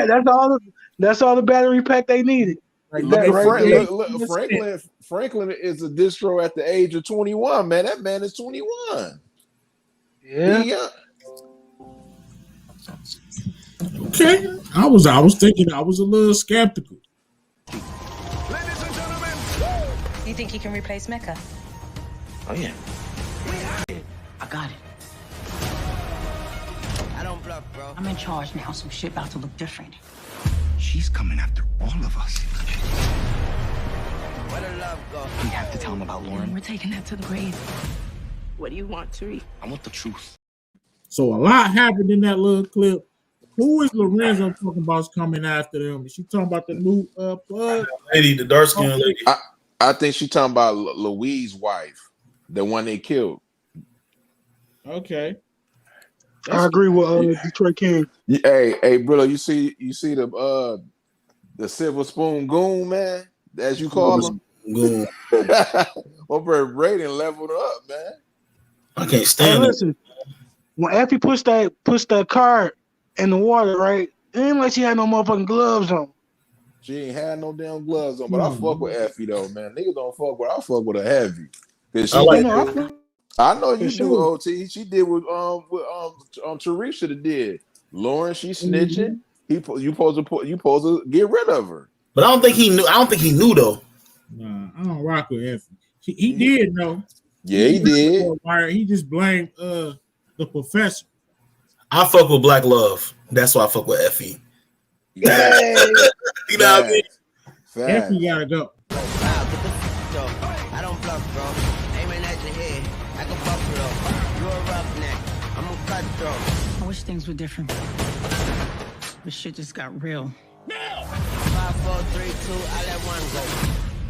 That's all the battery pack they needed.
Like
that right there.
Look, Franklin is a distro at the age of 21, man. That man is 21.
Yeah.
Okay. I was thinking, I was a little skeptical.
You think he can replace Mecca?
Oh yeah. I got it.
I don't bluff, bro.
I'm in charge now, so shit about to look different.
She's coming after all of us.
Where the love go?
We have to tell him about Lauren.
We're taking that to the grave.
What do you want, Tariq?
I want the truth.
So a lot happened in that little clip. Who is Lorenzo talking about is coming after them? Is she talking about the new plug?
Lady, the dark skinned lady.
I think she's talking about Louise's wife, the one they killed.
Okay.
I agree with Detroit King.
Hey, brother, you see the silver spoon goon, man, as you call him.
Goon.
Over Braden leveled up, man.
I can't stand it.
Listen, when Effie pushed that car in the water, right? It ain't like she had no motherfucking gloves on.
She ain't had no damn gloves on, but I fuck with Effie though, man. Niggas don't fuck with. I fuck with her heavy. I know you do, OT. She did with Tariq should have did. Lauren, she snitching. You supposed to get rid of her.
But I don't think he knew though.
Nah, I don't rock with Effie. He did know.
Yeah, he did.
He just blamed the professor.
I fuck with Black Love. That's why I fuck with Effie.
Yeah.
You know what I mean?
Effie gotta go.
I don't bluff, bro. Aiming at your head. I can fuck with you. You're a roughneck. I'm a cutthroat.
I wish things were different. But shit just got real.
Now! 5, 4, 3, 2, I let one go.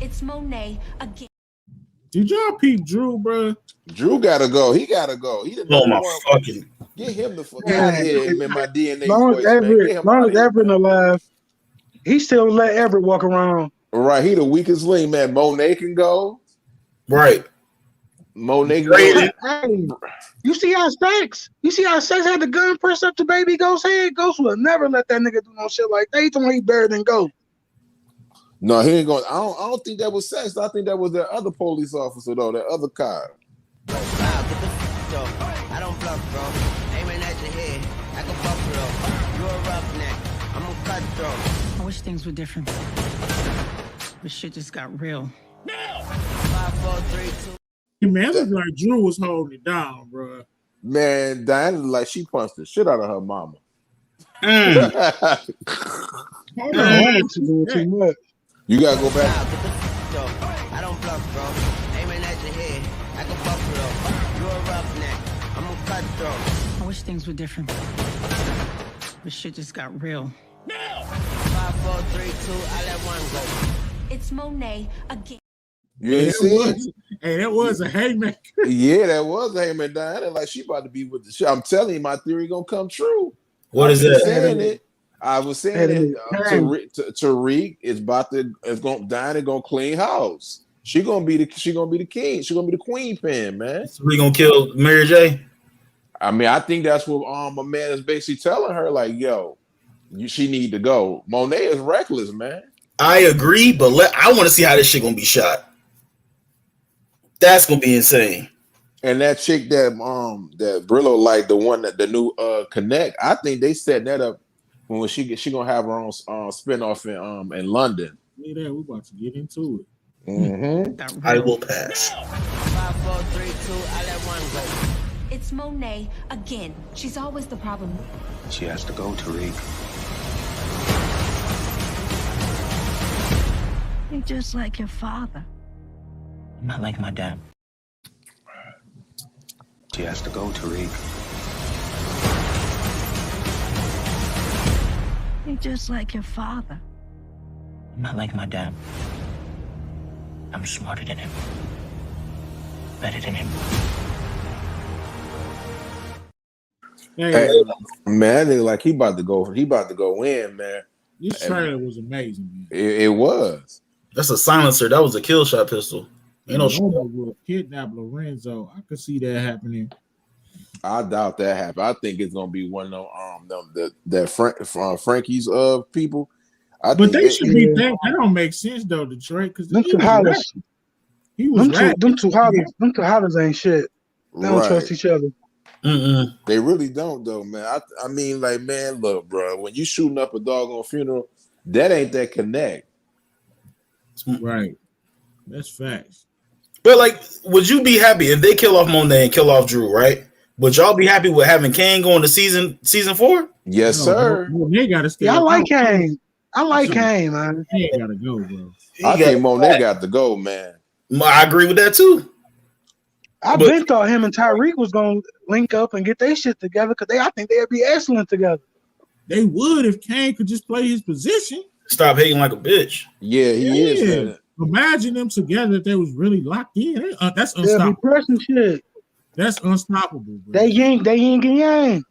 It's Monet again.
Did y'all peep Drew, bro?
Drew gotta go. He gotta go. He
Oh my fucking.
Get him the fuck out of here, man. My DNA.
Long as Everett alive, he still let Everett walk around.
Right, he the weakest link, man. Monet can go.
Right.
Monet can go.
Hey, you see how Stacks had the gun pressed up to Baby Ghost's head? Ghost will never let that nigga do no shit like that. He told me he better than Ghost.
No, he ain't going. I don't think that was sex. I think that was that other police officer though, that other cop.
I don't bluff, bro. Aiming at your head. I can fuck with you. You're a roughneck. I'm a cutthroat.
I wish things were different. But shit just got real.
Now! 5, 4, 3, 2.
Man, it looked like Drew was holding it down, bro.
Man, Diana looked like she punched the shit out of her mama.
Too much.
You gotta go back.
I don't bluff, bro. Aiming at your head. I can fuck with you. You're a roughneck. I'm a cutthroat.
I wish things were different. But shit just got real.
Now! 5, 4, 3, 2, I let one go.
It's Monet again.
You ain't see it?
Hey, that was a haymaker.
Yeah, that was a haymaker. Diana like she about to be with the shit. I'm telling you, my theory gonna come true.
What is that?
I was saying that Tariq is Diana gonna clean house. She gonna be the king. She gonna be the queen pin, man.
We gonna kill Mary J.
I mean, I think that's what my man is basically telling her, like, yo, she need to go. Monet is reckless, man.
I agree, but I want to see how this shit gonna be shot. That's gonna be insane.
And that chick that Brillo, like the one that the new Connect, I think they set that up when she gonna have her own spinoff in London.
Yeah, we about to get into it.
Mm-hmm.
I will pass.
5, 4, 3, 2, I let one go.
It's Monet again. She's always the problem.
She has to go, Tariq.
You're just like your father.
I'm not like my dad.
She has to go, Tariq.
You're just like your father.
I'm not like my dad. I'm smarter than him. Better than him.
Hey,
man, that nigga like he about to go in, man.
This trailer was amazing, man.
It was.
That's a silencer. That was a kill shot pistol. Ain't no shit.
Will kidnap Lorenzo. I could see that happening.
I doubt that happened. I think it's gonna be one of them Frankie's people.
But they should be thankful. That don't make sense though, Detroit, because
them two hollers. Them two hollers ain't shit. They don't trust each other.
They really don't though, man. I mean, like, man, look, bro, when you shooting up a doggone funeral, that ain't that connect.
Right. That's facts.
But like, would you be happy if they kill off Monet and kill off Drew, right? Would y'all be happy with having Kane going to season 4?
Yes, sir.
Monet gotta stay.
Yeah, I like Kane. I like Kane, man.
He gotta go, bro.
I think Monet got to go, man.
I agree with that too.
I been thought him and Tyreek was gonna link up and get their shit together because I think they'd be excellent together.
They would if Kane could just play his position.
Stop hating like a bitch.
Yeah, he is. Man.
Imagine them together if they was really locked in. That's unstoppable.
Shit.
That's unstoppable, bro.
They yin and yang.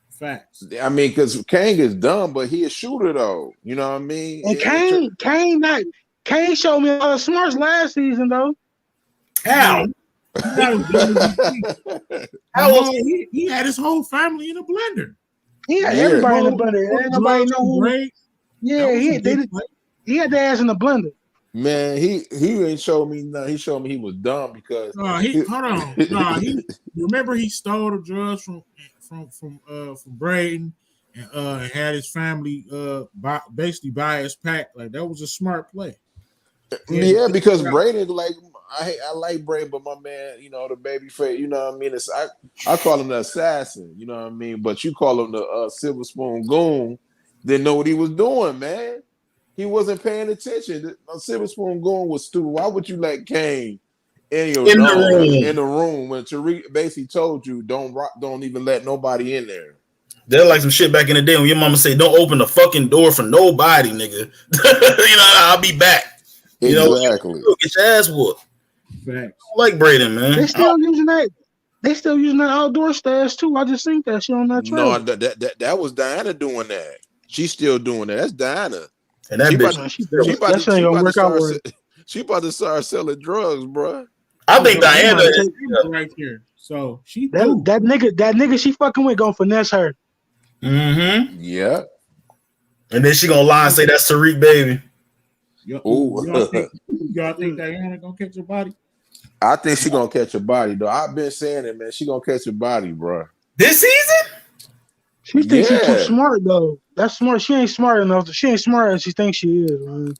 Facts.
I mean, because Kane is dumb, but he a shooter though. You know what I mean?
And Kane showed me a lot of smarts last season though.
How?
He had his whole family in a blender.
He had everybody in the blender. Ain't nobody know who. Yeah, he had the ass in the blender.
Man, he ain't showed me nothing. He showed me he was dumb because
hold on. Remember he stole the drugs from Braden and had his family basically buy his pack. Like that was a smart play.
Yeah, because Braden, like I like Braden, but my man, you know, the baby face, you know what I mean? I call him the assassin, you know what I mean? But you call him the silver spoon goon, didn't know what he was doing, man. He wasn't paying attention. The silver spoon goon was stupid. Why would you let Kane in the room when Tariq basically told you don't even let nobody in there?
They're like some shit back in the day when your mama say, "Don't open the fucking door for nobody, nigga." You know, I'll be back.
Exactly.
You know, get your ass whooped.
Facts.
I like Braden, man.
They still using that. They still using that outdoor stash too. I just think that shit on that trailer.
No, that was Diana doing that. She's still doing that. That's Diana.
And that
she about to start selling drugs, bro.
I think Diana is
right here. So she
that nigga she fucking with gonna finesse her.
Mm-hmm.
Yeah.
And then she gonna lie and say that's Tariq, baby.
Y'all think Diana gonna catch her body?
I think she gonna catch her body, though. I've been saying it, man. She gonna catch her body, bro.
This season?
She thinks she's too smart, though. That's smart. She ain't smart enough. She ain't smart as she thinks she is, man.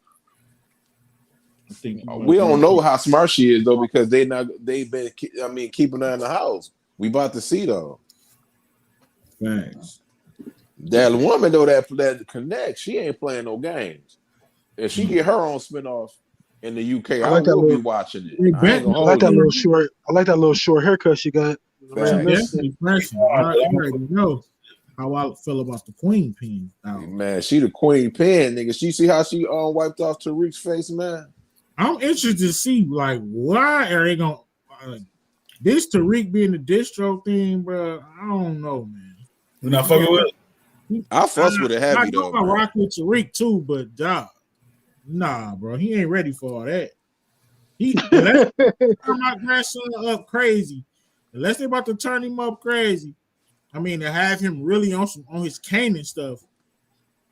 We don't know how smart she is, though, because they've been keeping her in the house. We about to see, though.
Thanks.
That woman, though, that connect, she ain't playing no games. If she get her own spinoff in the UK, I will be watching it.
I like that little short. I like that little short haircut she got.
Definitely pressing. I already know how I feel about the queen pin.
Man, she the queen pin, nigga. She see how she wiped off Tariq's face, man.
I'm interested to see like why are they gonna this Tariq being the distro thing, bro. I don't know, man.
You're not fucking with it.
I fuss with it heavy though.
I rock with Tariq too, but nah, bro, he ain't ready for all that. He turn my grandson up crazy. Unless they about to turn him up crazy. I mean, to have him really on his cane and stuff.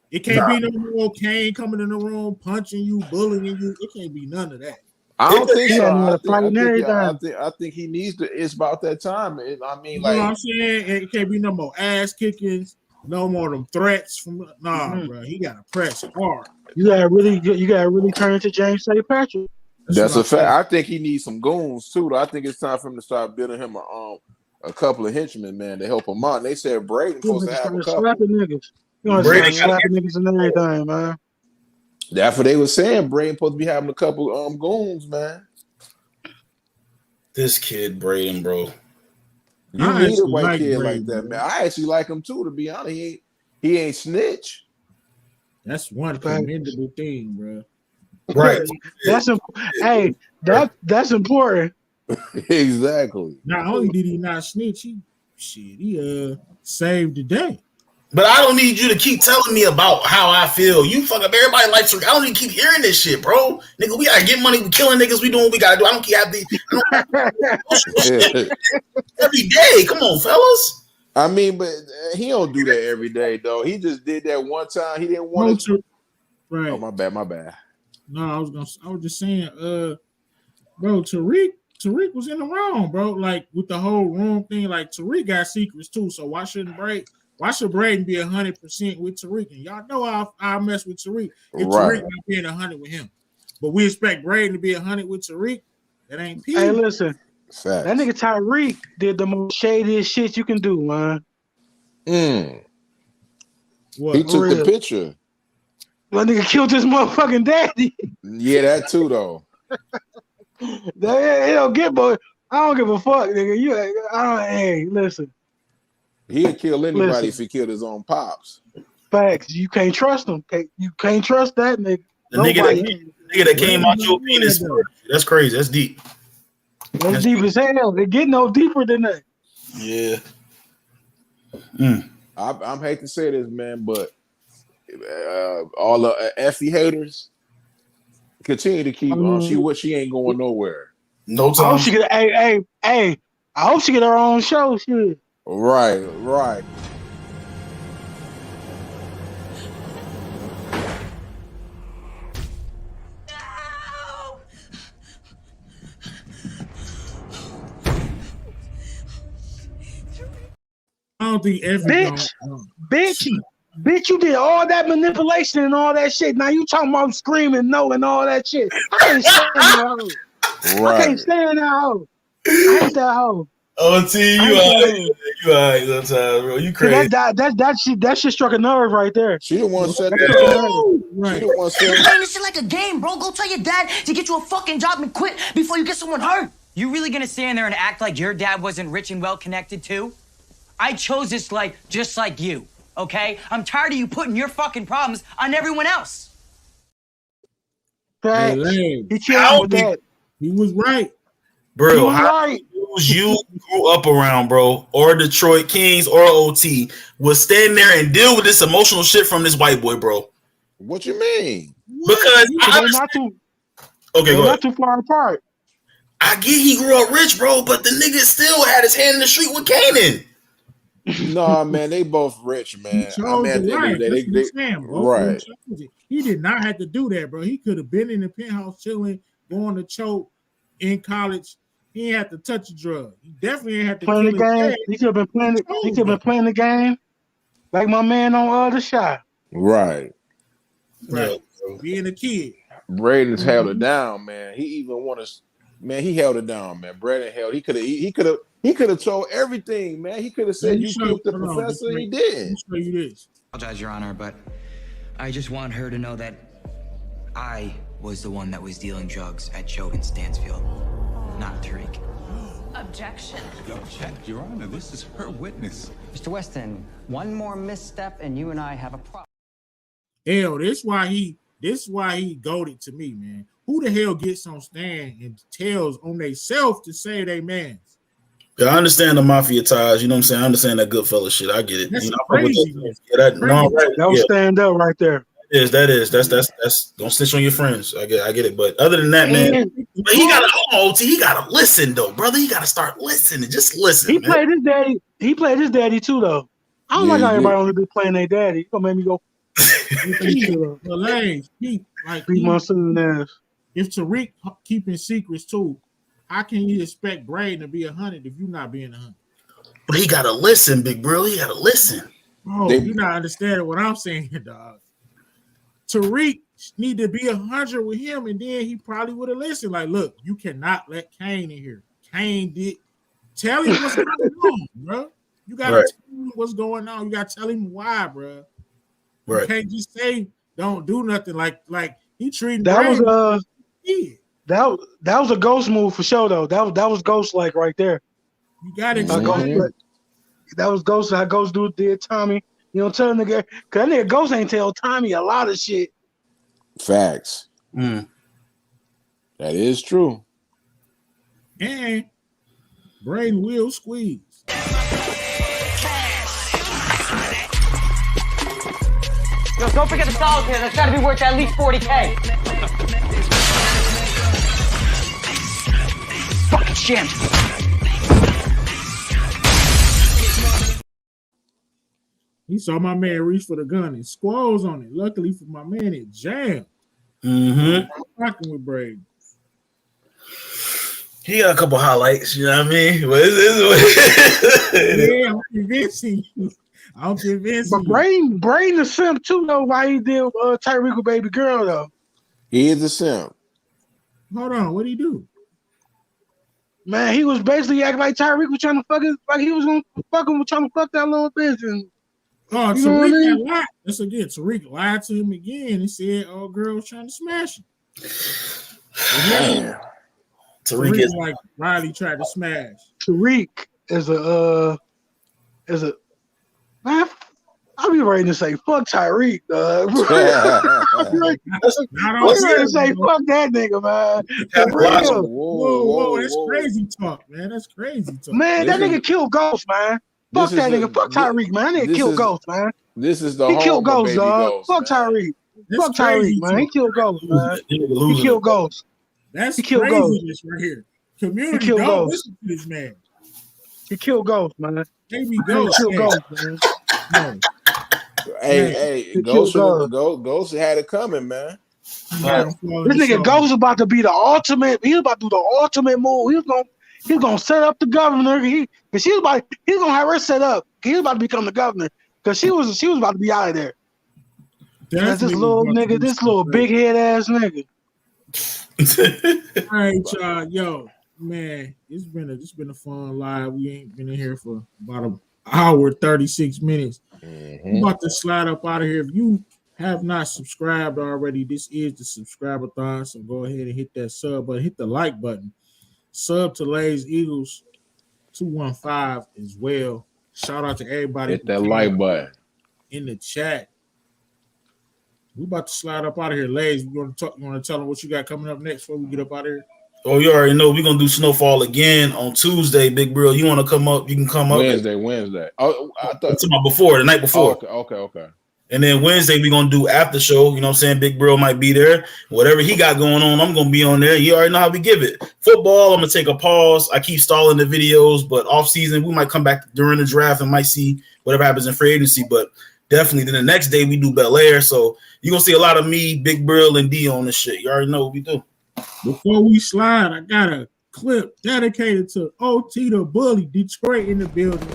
It can't be no more Kane coming in the room, punching you, bullying you. It can't be none of that.
I don't think so. I think he needs to. It's about that time. I mean,
you
like,
know what I'm saying? It can't be no more ass kickings, no more of them threats from. Nah, bro, he gotta press hard.
You gotta really turn into James St. Patrick.
That's a fact. I think he needs some goons too. I think it's time for him to start building him a couple of henchmen, man, to help him out. And they said Braden's supposed to have a couple.
Slapping niggas. You want to slapping niggas and everything, man.
That's what they were saying. Braden supposed to be having a couple goons, man.
This kid, Braden, bro.
You need a white kid like that, man. I actually like him too, to be honest. He ain't snitch.
That's one commendable thing, bro.
Right.
That's important.
Exactly.
Not only did he not snitch, shit, he saved the day.
But I don't need you to keep telling me about how I feel. You fuck up everybody likes Tariq. I don't need to keep hearing this shit, bro. Nigga, we gotta get money. We killing niggas. We doing what we gotta do. I don't keep having every day. Come on, fellas.
I mean, but he don't do that every day, though. He just did that one time. He didn't want to.
Right.
Oh, my bad.
No, I was just saying, bro, Tariq was in the wrong, bro. Like with the whole room thing, like Tariq got secrets too. So why should Braden be 100% with Tariq? And y'all know I mess with Tariq if Tariq not being 100 with him. But we expect Braden to be 100 with Tariq. That ain't peace.
Hey, listen. Facts. That nigga Tyreek did the most shadiest shit you can do, man.
What?
He took the picture.
That nigga killed his motherfucking daddy.
Yeah, that too, though.
It don't get, but I don't give a fuck, nigga. Hey, listen.
He'll kill anybody if he killed his own pops.
Facts. You can't trust him. You can't trust that nigga.
The nigga that came out your penis. That's crazy. That's deep.
That's deep as hell. They get no deeper than that.
Yeah.
I'm hate to say this, man, but all the Effie haters continue to keep on. She ain't going nowhere.
No time.
I hope she get. Hey. I hope she get her own show. Shit.
Right.
I don't think
bitch, you did all that manipulation and all that shit. Now you talking about screaming no and all that shit. I can't stand that hoe.
Right.
I can't stand that hoe. I hate that hoe.
OT, you alright sometimes, bro. You crazy.
That shit struck a nerve right there.
She the one said that.
Right.
She the one said
Playing this shit like a game, bro. Go tell your dad to get you a fucking job and quit before you get someone hurt.
You really gonna stand there and act like your dad wasn't rich and well connected too? I chose this life just like you, okay? I'm tired of you putting your fucking problems on everyone else.
He was right.
Bro, how you grew up around, bro, or Detroit Kings or OT will stand there and deal with this emotional shit from this white boy, bro.
What you mean?
Because
they're not too far apart.
I get he grew up rich, bro, but the nigga still had his hand in the street with Kanan.
No, man, they both rich, man. I mean, at the end of the day, right.
He did not have to do that, bro. He could have been in the penthouse chilling, going to choke in college. He didn't have to touch a drug. He definitely didn't have to
play the game. He could have been playing. He could have been playing the game, like my man on the shot.
Right.
Yeah. Being a kid.
Braden's held it down, man. He even wanted. Man, he held it down, man. Braden held. He could have told everything, man. He could have said you killed the professor. He did.
Show you this.
I apologize, Your Honor, but I just want her to know that I was the one that was dealing drugs at Choate and Stansfield, not Tariq.
Objection.
Object, Your Honor. This is her witness.
Mr. Weston, one more misstep and you and I have a problem.
Hell, this why he goaded to me, man. Who the hell gets on stand and tells on they self to say they man?
Yeah, I understand the mafia ties. You know what I'm saying? I understand that good fella shit. I get it.
That's
crazy.
That was stand up right there.
That is. That's don't snitch on your friends. I get it. But other than that, man, but he gotta listen though, brother. He gotta start listening. Just listen.
He played his daddy. He played his daddy too, though. I don't like how everybody only be playing their daddy. It's gonna make me go.
If Tariq keeping secrets too, how can you expect Braden to be 100 if you're not being 100?
But he gotta listen, big bro. He gotta listen.
Bro, you're not understanding what I'm saying, dog. Tariq need to be 100 with him, and then he probably would have listened. Like, look, you cannot let Kane in here. Kane did tell him what's going on, bro. You gotta tell him what's going on. You gotta tell him why, bro. You can't just say don't do nothing. Like he treated
that was that was a ghost move for sure though. That was ghost like right there.
You got it.
That was ghost. How Ghost dude did Tommy. You know, tell nigga, cause that nigga Ghost ain't tell Tommy a lot of shit.
Facts. That is true.
And Braden will squeeze.
Yo, don't forget the solitaire. That's gotta be worth at least 40K. Fucking shit.
He saw my man reach for the gun and squalls on it. Luckily for my man, it jammed.
Mm-hmm.
Rocking with Brady.
He got a couple highlights, you know what I mean?
Yeah, I'm convincing you.
But Brain the simp too, though. Why he did Tyreek with baby girl though?
He is a simp.
Hold on, what'd he do?
Man, he was basically acting like Tyreek was trying to fuck his, like he was gonna fuck him, trying to fuck that little bitch. And
Oh,
you know what I
Tariq
mean?
lied. That's again. Tariq lied to him again and said, "Oh, girl was trying to smash him."
Damn. Tariq is
like Riley tried to smash.
Tariq is a man. I'll be ready to say fuck Tyreek, dog. I'm ready to say fuck that nigga, man.
Whoa, that's crazy talk, man. That's crazy talk.
Man, that nigga killed Ghost, man. Fuck that nigga. Fuck Tyreek, man. That nigga killed Ghost, man.
This is the
he killed
home of
Ghost,
Baby
dog.
Ghost.
Fuck Tyreek. Fuck Tyreek, man. He killed Ghost, man. He killed Ghost.
That's
he killed Ghost.
right here. Community
he killed
don't
Ghost.
listen to this man.
He killed Ghost, man.
Baby Ghost.
He killed Ghost, man.
No.
Hey, Ghost had it coming, man.
This nigga Ghost is about to be the ultimate. He was about to do the ultimate move. He was gonna set up the governor. He's gonna have her set up. He was about to become the governor because she was about to be out of there. That's this little nigga, this little big head ass nigga.
All right, y'all. Yo, man, it's been a fun live. We ain't been in here for about an hour, 36 minutes. I'm about to slide up out of here. If you have not subscribed already, this is the subscribe-a-thon. So go ahead and hit that sub button, hit the like button. Sub to Lays Eagles 215 as well. Shout out to everybody.
Hit that like button
in the chat. We about to slide up out of here, Lays. You want to tell them what you got coming up next before we get up out of here?
Oh, you already know we're gonna do Snowfall again on Tuesday, Big Bro. You want to come up? You can come up
Wednesday. Oh, I thought
the night before.
Okay.
And then Wednesday we're gonna do after show. You know what I'm saying? Big Bro might be there. Whatever he got going on, I'm gonna be on there. You already know how we give it. Football, I'm gonna take a pause. I keep stalling the videos, but off season we might come back during the draft and might see whatever happens in free agency. But definitely, then the next day we do Bel Air. So you're gonna see a lot of me, Big Bro, and D on this shit. You already know what we do.
Before we slide, I got a clip dedicated to OT the Bully, Detroit in the building.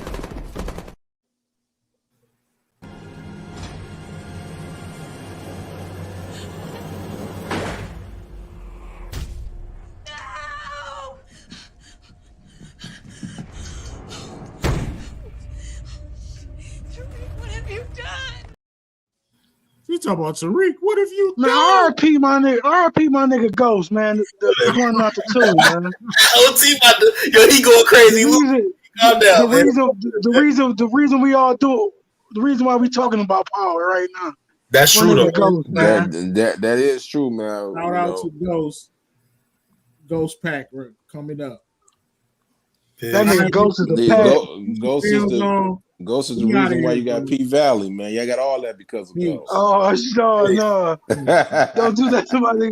You talking about Tariq? What have you done?
RP my nigga Ghost, man. The one not the two, man.
OT about to, yo, he going crazy. Calm down,
the reason we all do it, the reason why we talking about power right now.
That's true though.
Ghost,
that is true, man.
Shout out to Ghost Pack coming up.
That nigga Ghost is the pack.
Ghost is the reason why you got P Valley, man. Y'all got all that because of Ghost.
Oh, no. Don't do that to my nigga.